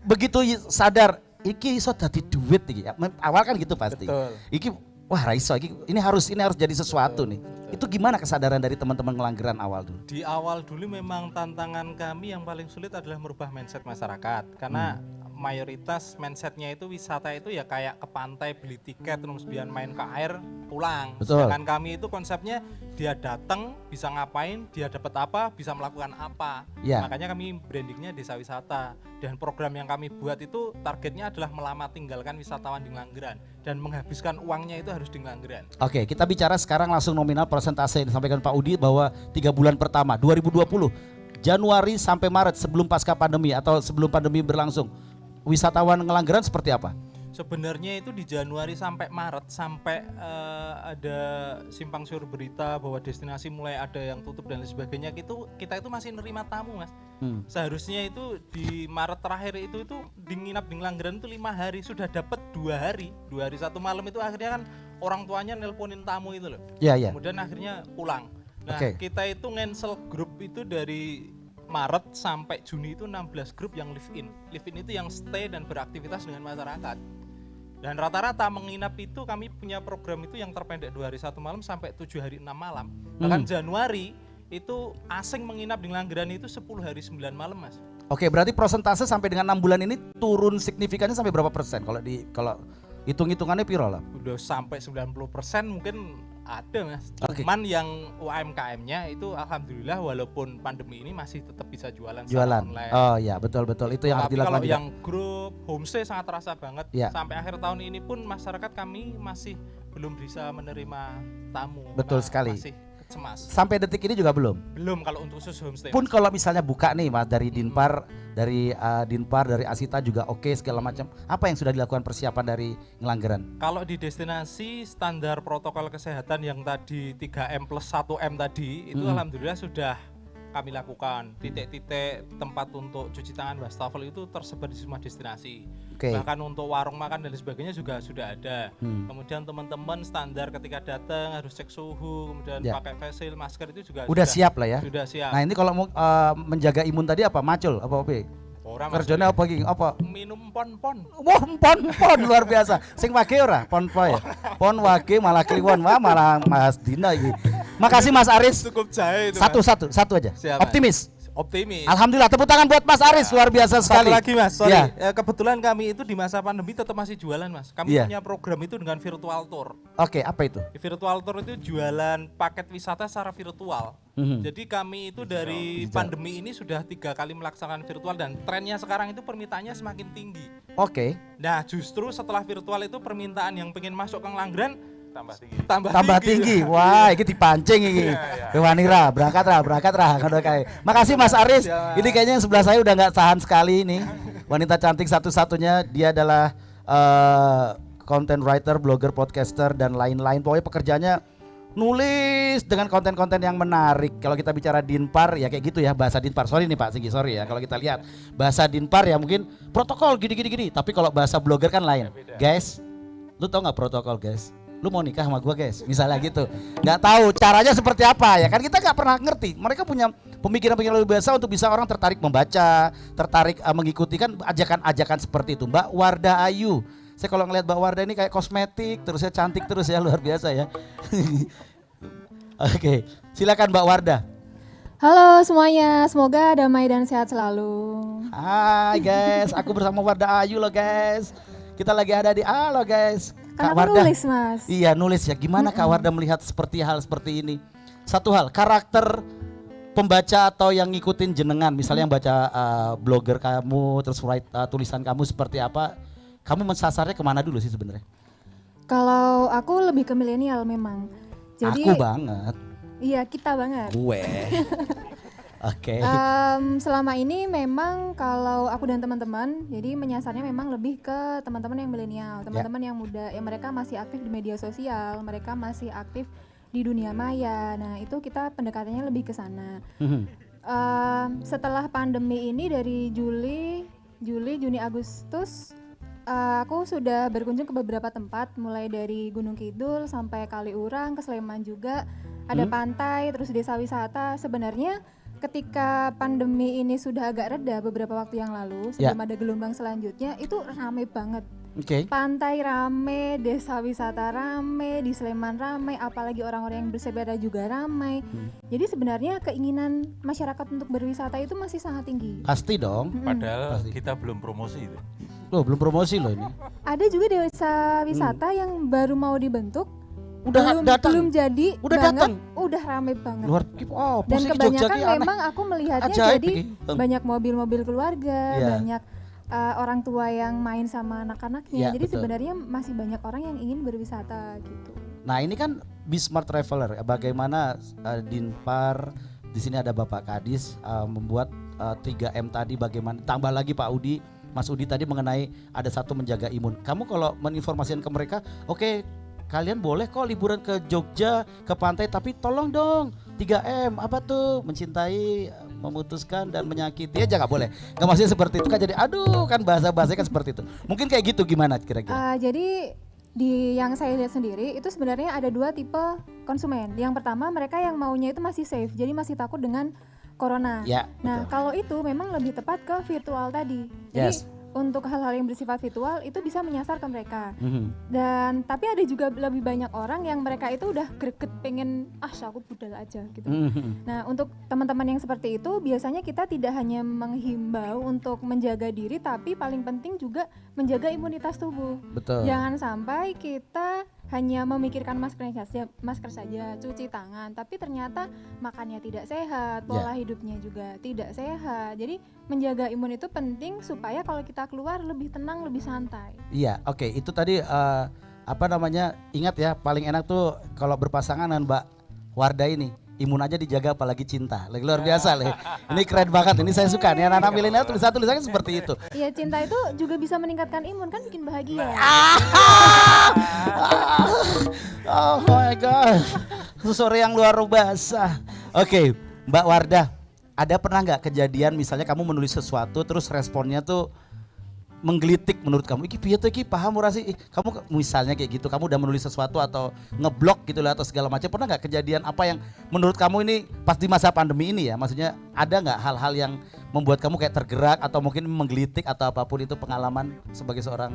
begitu sadar, iki iso dadi duit iki. Awal kan gitu pasti. Betul. Iki wah raiso, ini harus jadi sesuatu nih. Itu gimana kesadaran dari teman-teman Ngelanggeran awal dulu? Di awal dulu memang tantangan kami yang paling sulit adalah merubah mindset masyarakat. Karena mayoritas mindsetnya itu wisata itu ya kayak ke pantai beli tiket terus biar main ke air pulang. Betul. Sedangkan kami itu konsepnya dia datang bisa ngapain, dia dapat apa, bisa melakukan apa. Ya. Makanya kami brandingnya desa wisata. Dan program yang kami buat itu targetnya adalah melama tinggalkan wisatawan di Ngelanggeran dan menghabiskan uangnya itu harus di Ngelanggeran. Oke, kita bicara sekarang langsung nominal persentase yang disampaikan Pak Udi bahwa 3 bulan pertama 2020 Januari sampai Maret sebelum pasca pandemi atau sebelum pandemi berlangsung, wisatawan Ngelanggeran seperti apa? Sebenarnya itu di Januari sampai Maret sampai ada simpang siur berita bahwa destinasi mulai ada yang tutup dan lain sebagainya, kita itu masih nerima tamu, Mas. Seharusnya itu di Maret terakhir itu nginap di Ngelanggeran itu 5 hari, sudah dapat 2 hari 1 malam itu akhirnya kan orang tuanya nelponin tamu itu loh. Iya, iya. Kemudian akhirnya pulang. Nah, Oke. kita itu cancel grup itu dari Maret sampai Juni itu 16 grup yang live in. Live in itu yang stay dan beraktivitas dengan masyarakat. Dan rata-rata menginap itu kami punya program itu yang terpendek 2 hari 1 malam sampai 7 hari 6 malam. Bahkan Januari itu asing menginap di Ngelanggeran itu 10 hari 9 malam, Mas. Oke, berarti persentase sampai dengan 6 bulan ini turun signifikannya sampai berapa persen? Kalau hitung-hitungannya piro lah? Udah sampai 90% mungkin ada mas. Oke. Cuman yang UMKM-nya itu alhamdulillah walaupun pandemi ini masih tetap bisa jualan secara Jualan. online. Oh ya, betul itu yang harus Tapi dilakukan kalau juga. yang grup homestay sangat terasa banget. Ya. Sampai akhir tahun ini pun masyarakat kami masih belum bisa menerima tamu. Betul karena sekali. Masih cemas. Sampai detik ini juga belum. Belum kalau untuk khusus homestay. Pun Mas. kalau misalnya buka nih Mas dari Dinpar, dari Asita juga oke segala macam. Apa yang sudah dilakukan persiapan dari Ngelanggeran? Kalau di destinasi standar protokol kesehatan yang tadi 3M plus 1M tadi itu alhamdulillah sudah kami lakukan. Titik-titik tempat untuk cuci tangan wastafel itu tersebar di semua destinasi. Oke. Bahkan untuk warung makan dan lain sebagainya juga sudah ada. Kemudian teman-teman standar ketika datang harus cek suhu, kemudian Ya. pakai face shield, masker itu juga Udah siap lah ya. Sudah siap. Nah ini kalau mau menjaga imun tadi apa? Macul apa Opi? Orang Kerjanya apa gini? Apa? minum pon-pon. Wah, pon luar biasa. Sing wage ora? Pon ya. Pon wage malah kliwon, wah malah Mas Dina iki. Makasih Mas Aris. Cukup jahe itu. Mas. Satu aja. Siap, Optimis. Optimis. Alhamdulillah, tepuk tangan buat Mas Aris, luar biasa sekali. Satu lagi Mas, sorry. Ya. Kebetulan kami itu di masa pandemi tetap masih jualan Mas. Kami Iya. punya program itu dengan virtual tour. Oke, apa itu? Di virtual tour itu jualan paket wisata secara virtual. Jadi kami itu dari pandemi ini sudah 3 kali melaksanakan virtual dan trennya sekarang itu permintaannya semakin tinggi. Oke. Nah justru setelah virtual itu permintaan yang pengen masuk ke Ngelanggeran tambah Tambah tinggi. Wah, ini dipancing ini. Wanira, berangkat lah. Makasih Mas Aris. Ini kayaknya yang sebelah saya udah nggak tahan sekali ini. Wanita cantik satu-satunya, dia adalah content writer, blogger, podcaster dan lain-lain. Pokoknya pekerjaannya nulis dengan konten-konten yang menarik. Kalau kita bicara Dinpar ya kayak gitu ya, bahasa Dinpar. Sorry nih Pak Sigi, sorry ya. Kalau kita lihat bahasa Dinpar ya mungkin protokol gini. Tapi kalau bahasa blogger kan lain. Guys, lu tau nggak protokol guys? Lu mau nikah sama gua guys, misalnya gitu. Nggak tahu caranya seperti apa ya kan, kita nggak pernah ngerti. Mereka punya pemikiran-pemikiran luar biasa untuk bisa orang tertarik membaca, tertarik mengikuti kan ajakan-ajakan seperti itu. Mbak Wardah Ayu, saya kalau ngelihat Mbak Wardah ini kayak kosmetik terus ya, cantik terus ya, luar biasa ya. Oke, silakan Mbak Wardah. Halo semuanya, semoga damai dan sehat selalu. Hai guys, aku bersama Wardah Ayu loh guys. Kita lagi ada di halo guys. Kan aku nulis Mas. Iya nulis ya. Gimana Kak Wardah melihat hal seperti ini? Satu hal, karakter pembaca atau yang ngikutin jenengan, misalnya yang baca blogger kamu, terus tulisan kamu seperti apa? Kamu mensasarnya kemana dulu sih sebenarnya? Kalau aku lebih ke milenial memang. Jadi Aku banget. Iya kita banget. Gue. Oke. Selama ini memang kalau aku dan teman-teman, jadi menyasarnya memang lebih ke teman-teman yang milenial, teman-teman yang muda, yang mereka masih aktif di media sosial, mereka masih aktif di dunia maya. Nah itu kita pendekatannya lebih ke sana. Setelah pandemi ini dari Juli, Juni, Agustus, aku sudah berkunjung ke beberapa tempat, mulai dari Gunung Kidul sampai Kaliurang, ke Sleman juga, ada pantai, terus desa wisata. Sebenarnya ketika pandemi ini sudah agak reda beberapa waktu yang lalu, sebelum ada gelombang selanjutnya, itu rame banget. Pantai rame, desa wisata rame, di Sleman rame, apalagi orang-orang yang bersepeda juga ramai. Jadi sebenarnya keinginan masyarakat untuk berwisata itu masih sangat tinggi. Pasti dong. Padahal kita belum promosi itu. Loh, belum promosi loh ini. Ada juga desa wisata yang baru mau dibentuk, Udah datang. belum jadi Udah banget, datang. udah rame banget. Dan posisi kebanyakan Jogja ki aneh. memang aku melihatnya Ajaib jadi iki. banyak mobil-mobil keluarga, Iya. banyak orang tua yang main sama anak-anaknya. Iya, Jadi betul. sebenarnya masih banyak orang yang ingin berwisata gitu. Nah ini kan Be Smart Traveler. Bagaimana Dinpar, di sini ada Bapak Kadis membuat 3M tadi. Bagaimana? Tambah lagi Pak Udi, Mas Udi tadi mengenai ada satu menjaga imun. Kamu kalau menginformasikan ke mereka, oke, kalian boleh kok liburan ke Jogja, ke pantai, tapi tolong dong 3M apa tuh, mencintai, memutuskan dan menyakiti aja nggak boleh. Nggak maksudnya seperti itu kan, jadi aduh kan bahasa-bahasanya kan seperti itu. Mungkin kayak gitu, gimana kira-kira? Jadi di yang saya lihat sendiri itu sebenarnya ada 2 tipe konsumen. Yang pertama mereka yang maunya itu masih safe, jadi masih takut dengan corona. Ya, Nah betul. kalau itu memang lebih tepat ke virtual tadi. Jadi Yes. untuk hal-hal yang bersifat virtual itu bisa menyasar ke mereka. Mhm. Dan tapi ada juga lebih banyak orang yang mereka itu udah greget pengen aku budal aja gitu. Mhm. Nah untuk teman-teman yang seperti itu biasanya kita tidak hanya menghimbau untuk menjaga diri, tapi paling penting juga menjaga imunitas tubuh. Betul. Jangan sampai kita hanya memikirkan masker saja, cuci tangan, tapi ternyata makannya tidak sehat, pola hidupnya juga tidak sehat. Jadi menjaga imun itu penting supaya kalau kita keluar lebih tenang, lebih santai. Iya, oke. Itu tadi ingat ya, paling enak tuh kalau berpasangan dengan Mbak Wardah ini. Imun aja dijaga apalagi cinta. Lagi luar biasa leh. Ini keren banget. Ini saya suka nih anak-anak milenial tulisannya seperti itu. Iya, cinta itu juga bisa meningkatkan imun, kan bikin bahagia. Oh my god. Sore yang luar biasa. Oke, Mbak Wardah, ada pernah nggak kejadian misalnya kamu menulis sesuatu terus responnya tuh menggelitik menurut kamu, iki piye tuh iki paham ora sih? Kamu misalnya kayak gitu, kamu udah menulis sesuatu atau ngeblok gitu lah atau segala macam, pernah nggak kejadian apa yang menurut kamu ini pas di masa pandemi ini ya, maksudnya ada nggak hal-hal yang membuat kamu kayak tergerak atau mungkin menggelitik atau apapun itu pengalaman sebagai seorang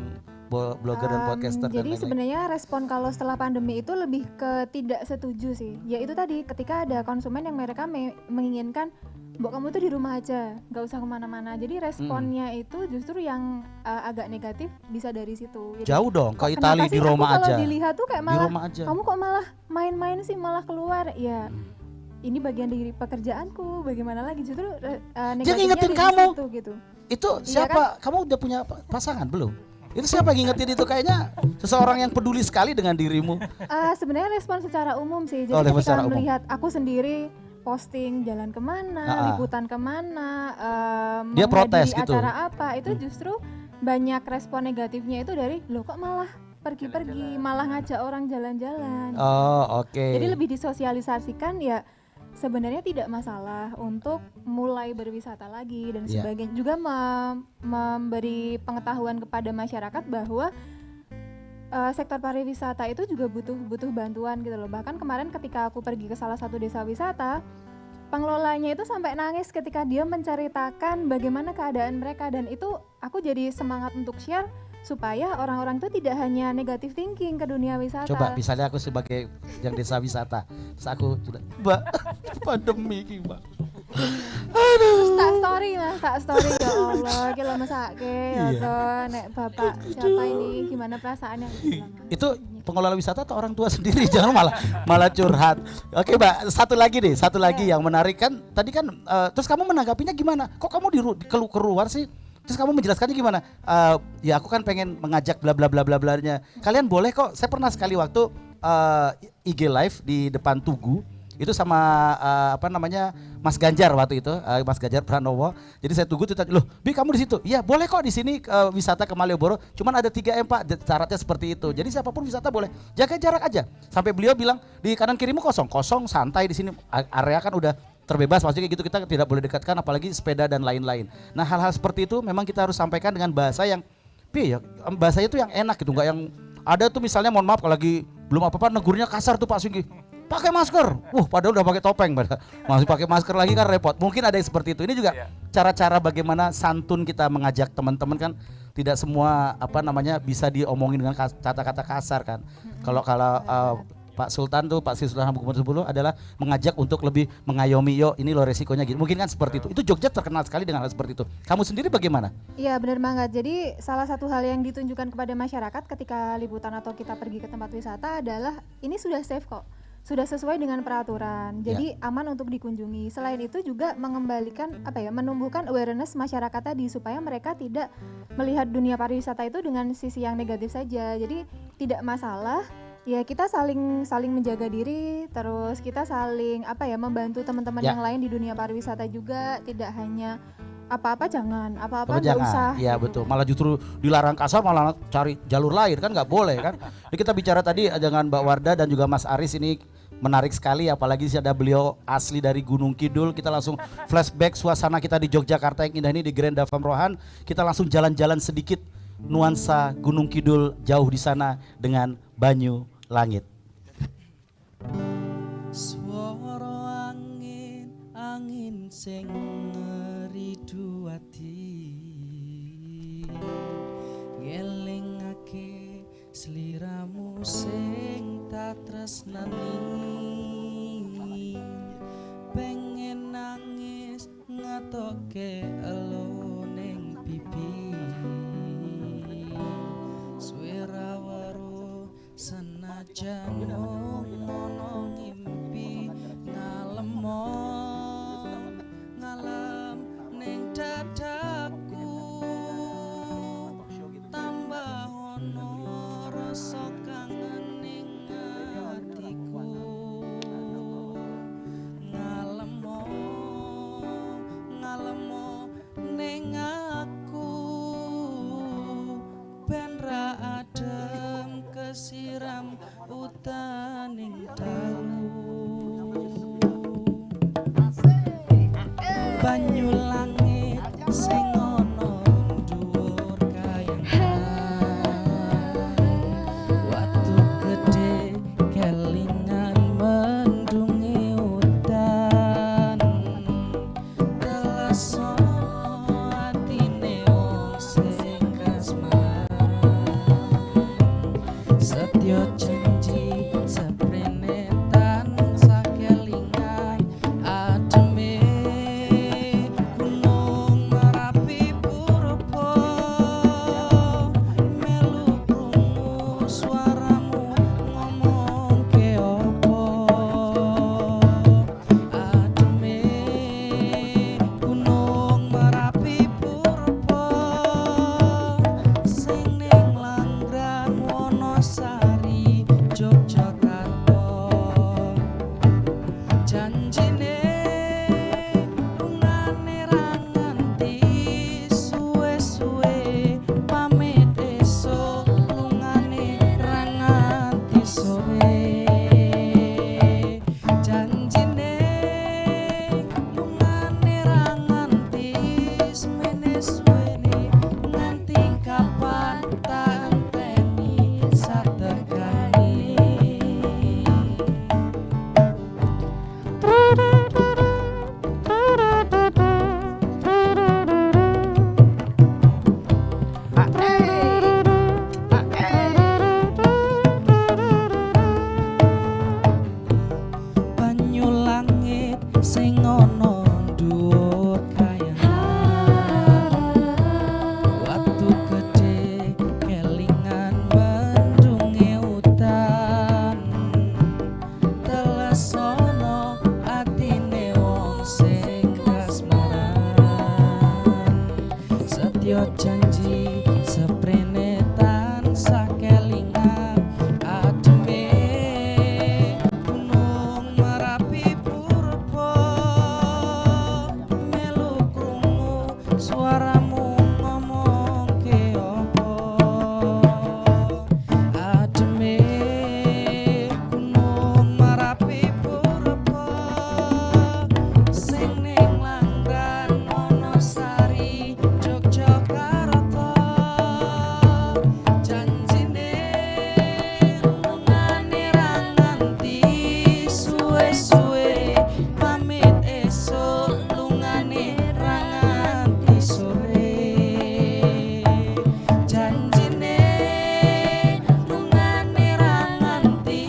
blogger dan podcaster dan jadi lain-lain? sebenarnya respon kalau setelah pandemi itu lebih ke tidak setuju sih, yaitu tadi ketika ada konsumen yang mereka menginginkan Mbak kamu tuh di rumah aja, nggak usah kemana-mana. Jadi responnya itu justru yang agak negatif bisa dari situ. Jadi, jauh dong ke Italia di Roma aja. Kalau dilihat tuh kayak malah kamu kok malah main-main sih, malah keluar. Ya ini bagian dari pekerjaanku. Bagaimana lagi justru negatifnya dia ngingetin di kamu situ, gitu. Itu siapa? Kan? Kamu udah punya pasangan belum? Itu siapa yang ngingetin itu? Kayaknya seseorang yang peduli sekali dengan dirimu. Sebenarnya respon secara umum sih. Jadi ketika melihat aku sendiri posting jalan kemana, liputan kemana, dia protes gitu. Acara apa, itu justru banyak respon negatifnya itu dari loh kok malah pergi-pergi, malah ngajak orang jalan-jalan. Oh, oke. Jadi lebih disosialisasikan ya. Sebenarnya tidak masalah untuk mulai berwisata lagi dan sebagainya. Juga memberi pengetahuan kepada masyarakat bahwa sektor pariwisata itu juga butuh bantuan gitu loh. Bahkan kemarin ketika aku pergi ke salah satu desa wisata, pengelolanya itu sampai nangis ketika dia menceritakan bagaimana keadaan mereka, dan itu aku jadi semangat untuk share supaya orang-orang itu tidak hanya negative thinking ke dunia wisata. Coba misalnya aku sebagai yang desa wisata, terus aku sudah Mbak pandemi iki Mbak. Aduh. Tak story ya Allah, iki lho mesake ya toh nek bapak siapa ini gimana perasaannya. Itu pengelola wisata atau orang tua sendiri? Jangan malah curhat. Oke Mbak, satu lagi yang menarik kan tadi kan terus kamu menanggapinya gimana? Kok kamu keluar sih? Terus kamu menjelaskannya gimana? Ya aku kan pengen mengajak bla bla bla bla blanya. Kalian boleh kok. Saya pernah sekali waktu IG live di depan Tugu itu sama Mas Ganjar waktu itu, Mas Ganjar Pranowo. Jadi saya tunggu tuh, loh Bi kamu di situ? Iya boleh kok di sini wisata ke Malioboro. Cuman ada 3M Pak, syaratnya seperti itu. Jadi siapapun wisata boleh, jaga jarak aja. Sampai beliau bilang di kanan kirimu kosong santai di sini. Area kan udah terbebas, maksudnya gitu, kita tidak boleh dekatkan apalagi sepeda dan lain-lain. Nah hal-hal seperti itu memang kita harus sampaikan dengan bahasa yang bahasanya itu yang enak gitu, nggak yang ada tuh misalnya mohon maaf kalau lagi belum apa-apa negurnya kasar tuh Pak Singgi. Pakai masker, padahal udah pakai topeng, masih pakai masker lagi kan repot. Mungkin ada yang seperti itu. Ini juga cara-cara bagaimana santun kita mengajak teman-teman kan, tidak semua bisa diomongin dengan kata-kata kasar kan. Kalau Pak Sultan tuh, Pak Sri Sultan Hamengkubuwono adalah mengajak untuk lebih mengayomi, yo ini loh resikonya gitu. Mungkin kan seperti itu. Itu Jogja terkenal sekali dengan hal seperti itu. Kamu sendiri bagaimana? Iya benar banget. Jadi salah satu hal yang ditunjukkan kepada masyarakat ketika liputan atau kita pergi ke tempat wisata adalah ini sudah safe kok. Sudah sesuai dengan peraturan, jadi aman untuk dikunjungi. Selain itu juga mengembalikan menumbuhkan awareness masyarakat tadi supaya mereka tidak melihat dunia pariwisata itu dengan sisi yang negatif saja. Jadi tidak masalah, ya kita saling menjaga diri, terus kita saling membantu teman-teman yang lain di dunia pariwisata juga. Tidak hanya apa-apa jangan, apa-apa nggak usah. Iya betul, malah justru dilarang kasar, malah cari jalur lain kan nggak boleh kan. Jadi kita bicara tadi dengan Mbak Wardah dan juga Mas Aris ini menarik sekali, apalagi ada beliau asli dari Gunung Kidul. Kita langsung flashback suasana kita di Yogyakarta yang indah ini di Grand Davam Rohan. Kita langsung jalan-jalan sedikit nuansa Gunung Kidul jauh di sana dengan Banyu Langit. Suara angin sing ngeridu ati ngelingake sliramu sing tak tresnani, pengen nangis ngatoke elo ning pipi, suara waro senajan dangu ngono ngimpi ngalemo ngalem ning dadaku tambah ono rasa kangen ning atiku ngalemo ngalemo ning aku ben ra adem kesiram utaning dalu banyu langit sing ono dhuwur kayangan watu gede kelingan mendungi udan teleso atine wong sing kasmaran setyo janji seprene tansah kelingan ademe gunung Merapi purba melu krungu suaramu ngomong ke opo ademe gunung Merapi purba sing ning Langgrang Wonosari Yogyakarta janjine lungane ra nganti suwe-suwe pamit esuk lungane ra nganti sore janjine lungane ra nganti semene suwene nganti kapan tak enteni satekani banyu langit sing ono dhuwur kayangan watu gede kelingan mendungi udan telesono atine wong sing kasmaran setyo janji seprene tansah kelingan ademe gunung Merapi purba melu krungu suaramu ngomong ke opo ademe gunung Merapi purba sing ning Langgrang Wonosari Yogyakarta janjine lungane ra nganti suwe-suwe pamit esuk lungane ra nganti sore janjine lungane ra nganti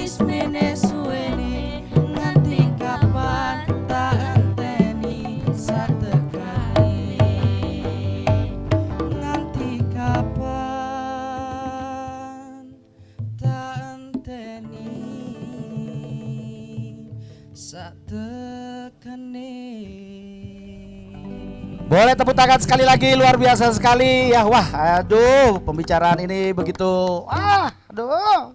semene suwene nganti kapan tak enteni satekani nganti kapan tak enteni satekani. Boleh tepuk tangan sekali lagi, luar biasa sekali ya. Wah, aduh, pembicaraan ini begitu. Aduh.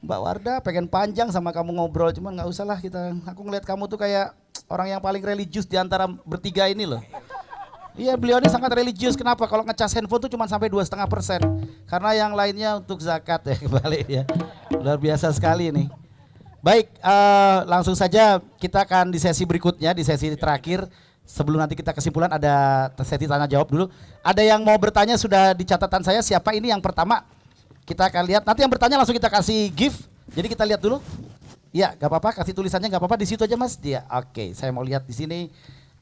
Mbak Warda pengen panjang sama kamu ngobrol, cuman nggak usah lah kita. Aku ngeliat kamu tuh kayak orang yang paling religius di antara bertiga ini loh. Iya, beliau ini sangat religius. Kenapa? Kalau ngecas handphone tuh cuma sampai 2,5%. Karena yang lainnya untuk zakat ya, kembali ya. Luar biasa sekali nih. Baik, langsung saja kita akan di sesi berikutnya, di sesi terakhir. Sebelum nanti kita kesimpulan ada sesi tanya jawab dulu. Ada yang mau bertanya sudah di catatan saya, siapa ini yang pertama? Kita akan lihat, nanti yang bertanya langsung kita kasih gift. Jadi kita lihat dulu. Ya, gak apa-apa, kasih tulisannya gak apa-apa, di situ aja Mas. Dia, oke, saya mau lihat di sini.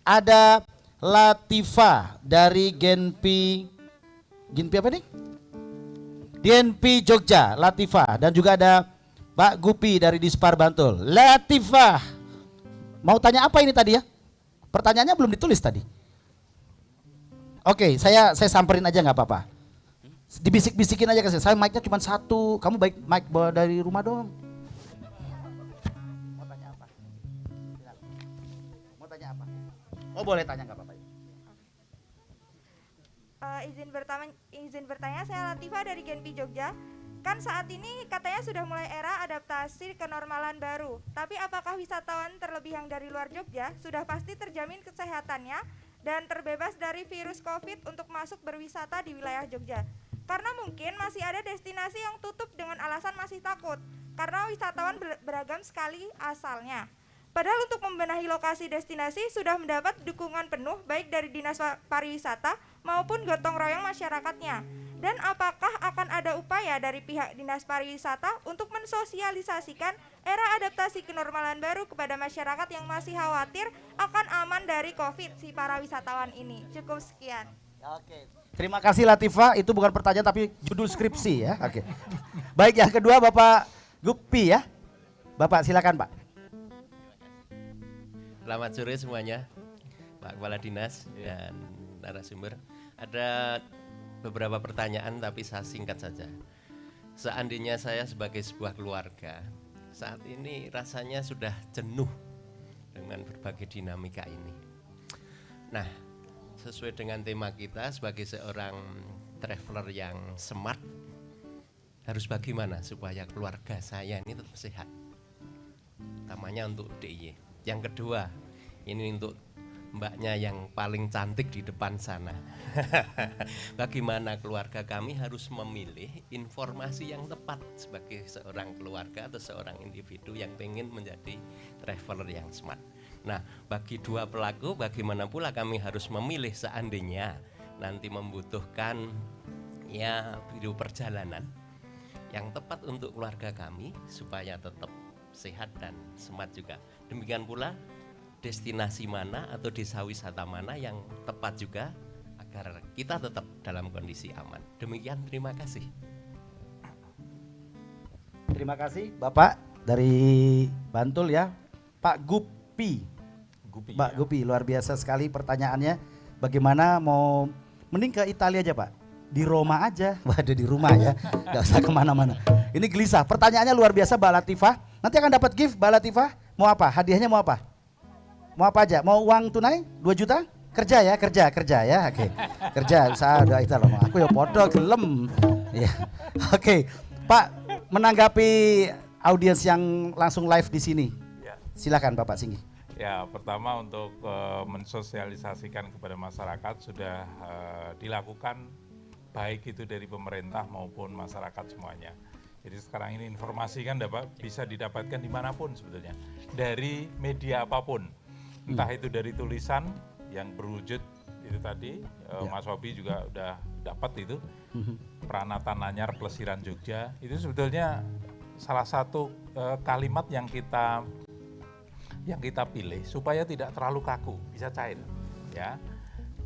Ada Latifa dari Genpi apa nih? Genpi Jogja, Latifa. Dan juga ada Pak Gupi dari Dispar Bantul. Latifa, mau tanya apa ini tadi ya? Pertanyaannya belum ditulis tadi. Oke, saya samperin aja nggak apa-apa. Dibisik-bisikin aja ke saya, mic-nya cuma satu. Kamu baik mic bawa dari rumah dong. Mau tanya apa? Mau tanya apa? Oh boleh tanya nggak apa-apa. Izin bertanya, saya Latifah dari Genpi Jogja. Kan saat ini katanya sudah mulai era adaptasi kenormalan baru. Tapi apakah wisatawan terlebih yang dari luar Jogja sudah pasti terjamin kesehatannya dan terbebas dari virus COVID untuk masuk berwisata di wilayah Jogja? Karena mungkin masih ada destinasi yang tutup dengan alasan masih takut karena wisatawan beragam sekali asalnya. Padahal untuk membenahi lokasi destinasi sudah mendapat dukungan penuh baik dari Dinas Pariwisata maupun gotong royong masyarakatnya. Dan apakah akan ada upaya dari pihak Dinas Pariwisata untuk mensosialisasikan era adaptasi kenormalan baru kepada masyarakat yang masih khawatir akan aman dari COVID si para wisatawan ini? Cukup sekian. Oke. Terima kasih Latifah, itu bukan pertanyaan tapi judul skripsi ya. Oke. Baik, yang kedua Bapak Gupi ya. Bapak silakan Pak. Selamat sore semuanya, Pak Kepala Dinas dan narasumber. Ada beberapa pertanyaan tapi saya singkat saja. Seandainya saya sebagai sebuah keluarga, saat ini rasanya sudah jenuh dengan berbagai dinamika ini. Nah, sesuai dengan tema kita sebagai seorang traveler yang smart, harus bagaimana supaya keluarga saya ini tetap sehat? Utamanya untuk DIY. Yang kedua, ini untuk mbaknya yang paling cantik di depan sana. Bagaimana keluarga kami harus memilih informasi yang tepat sebagai seorang keluarga atau seorang individu yang ingin menjadi traveler yang smart. Nah, bagi dua pelaku, bagaimana pula kami harus memilih seandainya nanti membutuhkan ya biru perjalanan yang tepat untuk keluarga kami supaya tetap sehat dan smart juga. Demikian pula destinasi mana atau desa wisata mana yang tepat juga agar kita tetap dalam kondisi aman. Demikian, terima kasih. Terima kasih Bapak dari Bantul ya. Pak Gupi. Pak Gupi, luar biasa sekali pertanyaannya. Bagaimana mau mending ke Italia aja Pak? Di Roma aja. Waduh, di rumah ya, gak usah kemana-mana. Ini gelisah, pertanyaannya luar biasa Mbak Latifah. Nanti akan dapat gift Mbak Latifah. Mau apa? Hadiahnya mau apa? Mau apa aja? Mau uang tunai 2 juta? Kerja ya, kerja ya. Oke. Kerja, usaha udah itu loh. Aku ya podo gelem. Ya. Oke. Pak, menanggapi audiens yang langsung live di sini. Silakan Bapak Singgi. Ya, pertama untuk mensosialisasikan kepada masyarakat sudah dilakukan baik itu dari pemerintah maupun masyarakat semuanya. Jadi sekarang ini informasi kan bisa didapatkan dimanapun sebetulnya, dari media apapun, entah itu dari tulisan yang berwujud itu tadi, Mas Hobi juga udah dapat itu, Pranata Nanyar Plesiran Jogja, itu sebetulnya salah satu kalimat yang kita pilih supaya tidak terlalu kaku, bisa cair, ya.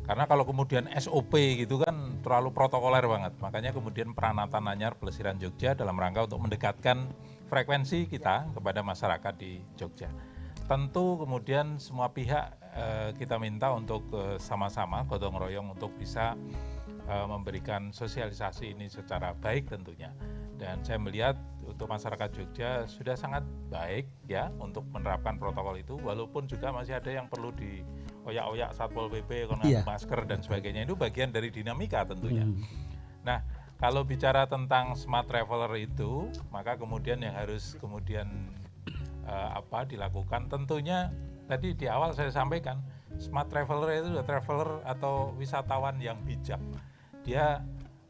Karena kalau kemudian SOP gitu kan terlalu protokoler banget. Makanya kemudian Pranata Nanyar Plesiran Jogja dalam rangka untuk mendekatkan frekuensi kita kepada masyarakat di Jogja. Tentu kemudian semua pihak kita minta untuk sama-sama gotong royong untuk bisa memberikan sosialisasi ini secara baik tentunya. Dan saya melihat untuk masyarakat Jogja sudah sangat baik ya untuk menerapkan protokol itu, walaupun juga masih ada yang perlu dioyak-oyak Satpol PP, masker dan sebagainya, itu bagian dari dinamika tentunya. Nah, kalau bicara tentang smart traveler itu, maka kemudian yang harus kemudian dilakukan tentunya tadi di awal saya sampaikan, smart traveler itu adalah traveler atau wisatawan yang bijak. Dia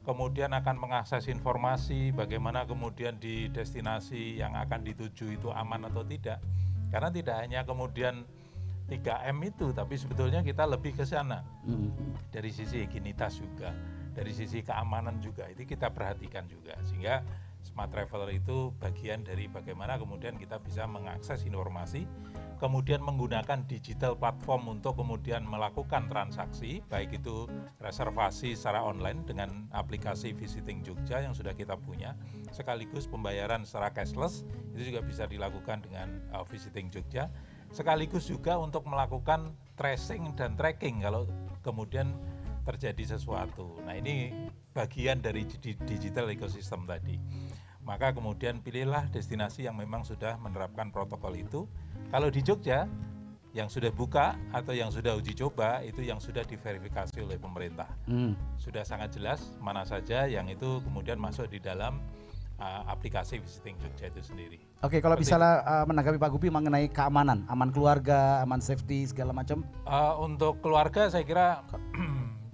kemudian akan mengakses informasi bagaimana kemudian di destinasi yang akan dituju itu aman atau tidak. Karena tidak hanya kemudian 3M itu, tapi sebetulnya kita lebih ke sana. Dari sisi higienitas juga, dari sisi keamanan juga, itu kita perhatikan juga. Sehingga smart traveler itu bagian dari bagaimana kemudian kita bisa mengakses informasi, kemudian menggunakan digital platform untuk kemudian melakukan transaksi, baik itu reservasi secara online dengan aplikasi Visiting Jogja yang sudah kita punya, sekaligus pembayaran secara cashless, itu juga bisa dilakukan dengan Visiting Jogja, sekaligus juga untuk melakukan tracing dan tracking kalau kemudian terjadi sesuatu. Nah, ini bagian dari digital ecosystem tadi. Maka kemudian pilihlah destinasi yang memang sudah menerapkan protokol itu. Kalau di Jogja, yang sudah buka atau yang sudah uji coba itu yang sudah diverifikasi oleh pemerintah. Sudah sangat jelas mana saja yang itu kemudian masuk di dalam aplikasi Visiting Jogja itu sendiri. Oke, kalau misalnya menanggapi Pak Gupi mengenai keamanan, aman keluarga, aman safety segala macam. Untuk keluarga saya kira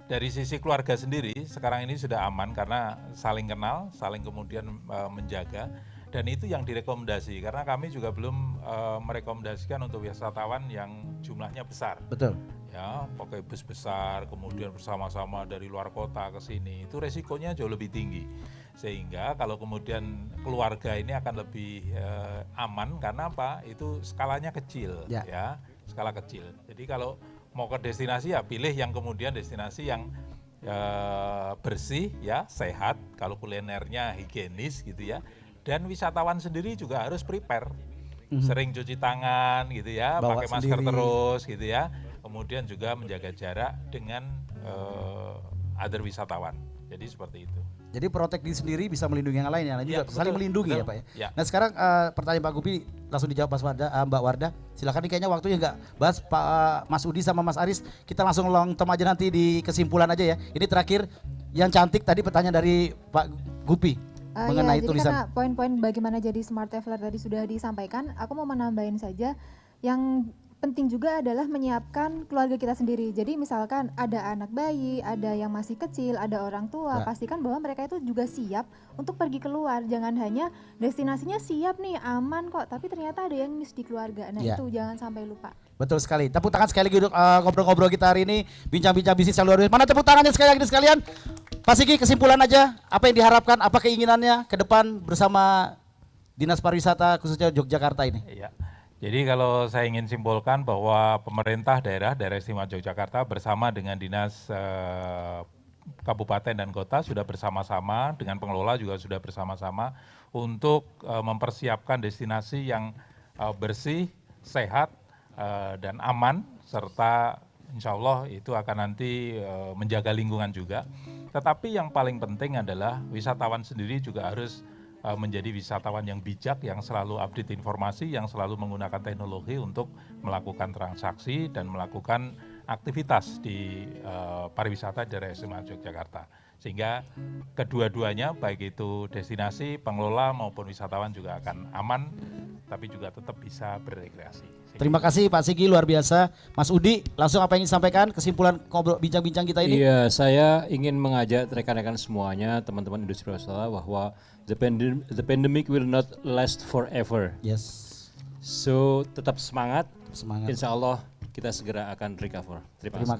dari sisi keluarga sendiri sekarang ini sudah aman karena saling kenal, saling kemudian menjaga. Dan itu yang direkomendasi karena kami juga belum merekomendasikan untuk wisatawan yang jumlahnya besar. Betul. Ya, pakai bus besar kemudian bersama-sama dari luar kota ke sini itu resikonya jauh lebih tinggi. Sehingga kalau kemudian keluarga ini akan lebih aman karena apa? Itu skalanya kecil ya, skala kecil. Jadi kalau mau ke destinasi ya pilih yang kemudian destinasi yang bersih ya, sehat, kalau kulinernya higienis gitu ya. Dan wisatawan sendiri juga harus prepare, sering cuci tangan gitu ya, pakai masker terus gitu ya. Kemudian juga menjaga jarak dengan other wisatawan. Jadi seperti itu. Jadi protek diri sendiri bisa melindungi yang lain ya, juga saling melindungi ya Pak ya. Nah sekarang pertanyaan Pak Gupi langsung dijawab Mbak Wardah. Silakan nih, kayaknya waktunya nggak bahas Pak Mas Udi sama Mas Aris. Kita langsung long term aja nanti di kesimpulan aja ya. Ini terakhir yang cantik tadi pertanyaan dari Pak Gupi. Mengenai jadi tulisan. Karena poin-poin bagaimana jadi smart traveler tadi sudah disampaikan, aku mau menambahin saja yang penting juga adalah menyiapkan keluarga kita sendiri. Jadi misalkan ada anak bayi, ada yang masih kecil, ada orang tua, pastikan bahwa mereka itu juga siap untuk pergi keluar. Jangan hanya destinasinya siap nih, aman kok, tapi ternyata ada yang miss di keluarga. Nah itu jangan sampai lupa. Betul sekali. Tepuk tangan sekali lagi untuk ngobrol-ngobrol kita hari ini, bincang-bincang bisnis yang luar biasa. Mana tepuk tangannya sekali lagi sekalian? Pak Sigi, kesimpulan aja, apa yang diharapkan, apa keinginannya ke depan bersama Dinas Pariwisata khususnya Yogyakarta ini? Iya. Jadi kalau saya ingin simpulkan bahwa pemerintah daerah istimewa Yogyakarta bersama dengan Dinas Kabupaten dan Kota sudah bersama-sama, dengan pengelola juga sudah bersama-sama untuk mempersiapkan destinasi yang bersih, sehat, dan aman, serta insya Allah itu akan nanti menjaga lingkungan juga. Tetapi yang paling penting adalah wisatawan sendiri juga harus menjadi wisatawan yang bijak, yang selalu update informasi, yang selalu menggunakan teknologi untuk melakukan transaksi dan melakukan aktivitas di pariwisata daerah istimewa Yogyakarta. Sehingga kedua-duanya baik itu destinasi, pengelola maupun wisatawan juga akan aman, tapi juga tetap bisa berrekreasi. Terima kasih Pak Sigi, luar biasa. Mas Udi, langsung apa yang ingin disampaikan kesimpulan ngobrol bincang-bincang kita ini? Iya, saya ingin mengajak rekan-rekan semuanya, teman-teman industri pariwisata, bahwa the pandemic will not last forever. Yes. So tetap semangat. Semangat. Insya Allah kita segera akan recover. Terima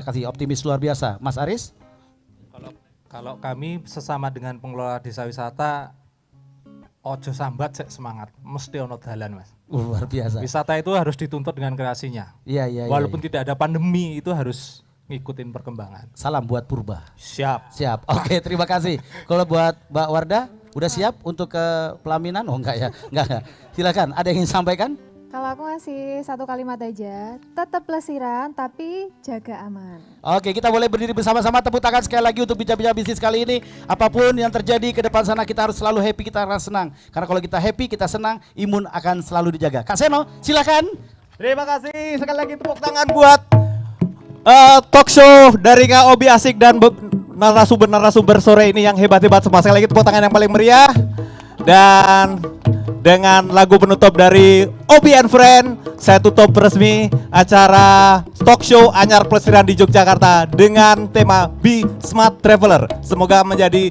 kasih. Optimis luar biasa. Mas Aris? Kalau kami sesama dengan pengelola desa wisata, ojo sambat, cek semangat, mesti ono dalan Mas. Luar biasa. Wisata itu harus dituntut dengan kreasinya. Iya. Walaupun tidak ada pandemi, itu harus ngikutin perkembangan. Salam buat purba. Siap. Oke, terima kasih. Kalau buat Mbak Wardah, udah siap untuk ke pelaminan? Oh enggak ya, enggak. Silakan, ada yang ingin sampaikan? Kalau aku ngasih satu kalimat aja, tetap pelesiran tapi jaga aman. Oke, kita boleh berdiri bersama-sama, tepuk tangan sekali lagi untuk bincang-bincang bisnis kali ini. Apapun yang terjadi ke depan sana, kita harus selalu happy, kita harus senang. Karena kalau kita happy, kita senang, imun akan selalu dijaga. Kak Seno, silakan. Terima kasih, sekali lagi tepuk tangan buat talk show dari Kak Obi Asik dan narasumber sore ini yang hebat-hebat semua. Sekali lagi tepuk tangan yang paling meriah. Dan dengan lagu penutup dari Obi and Friend, saya tutup resmi acara talk show Anyar Pelesiran di Yogyakarta dengan tema Be Smart Traveler. Semoga menjadi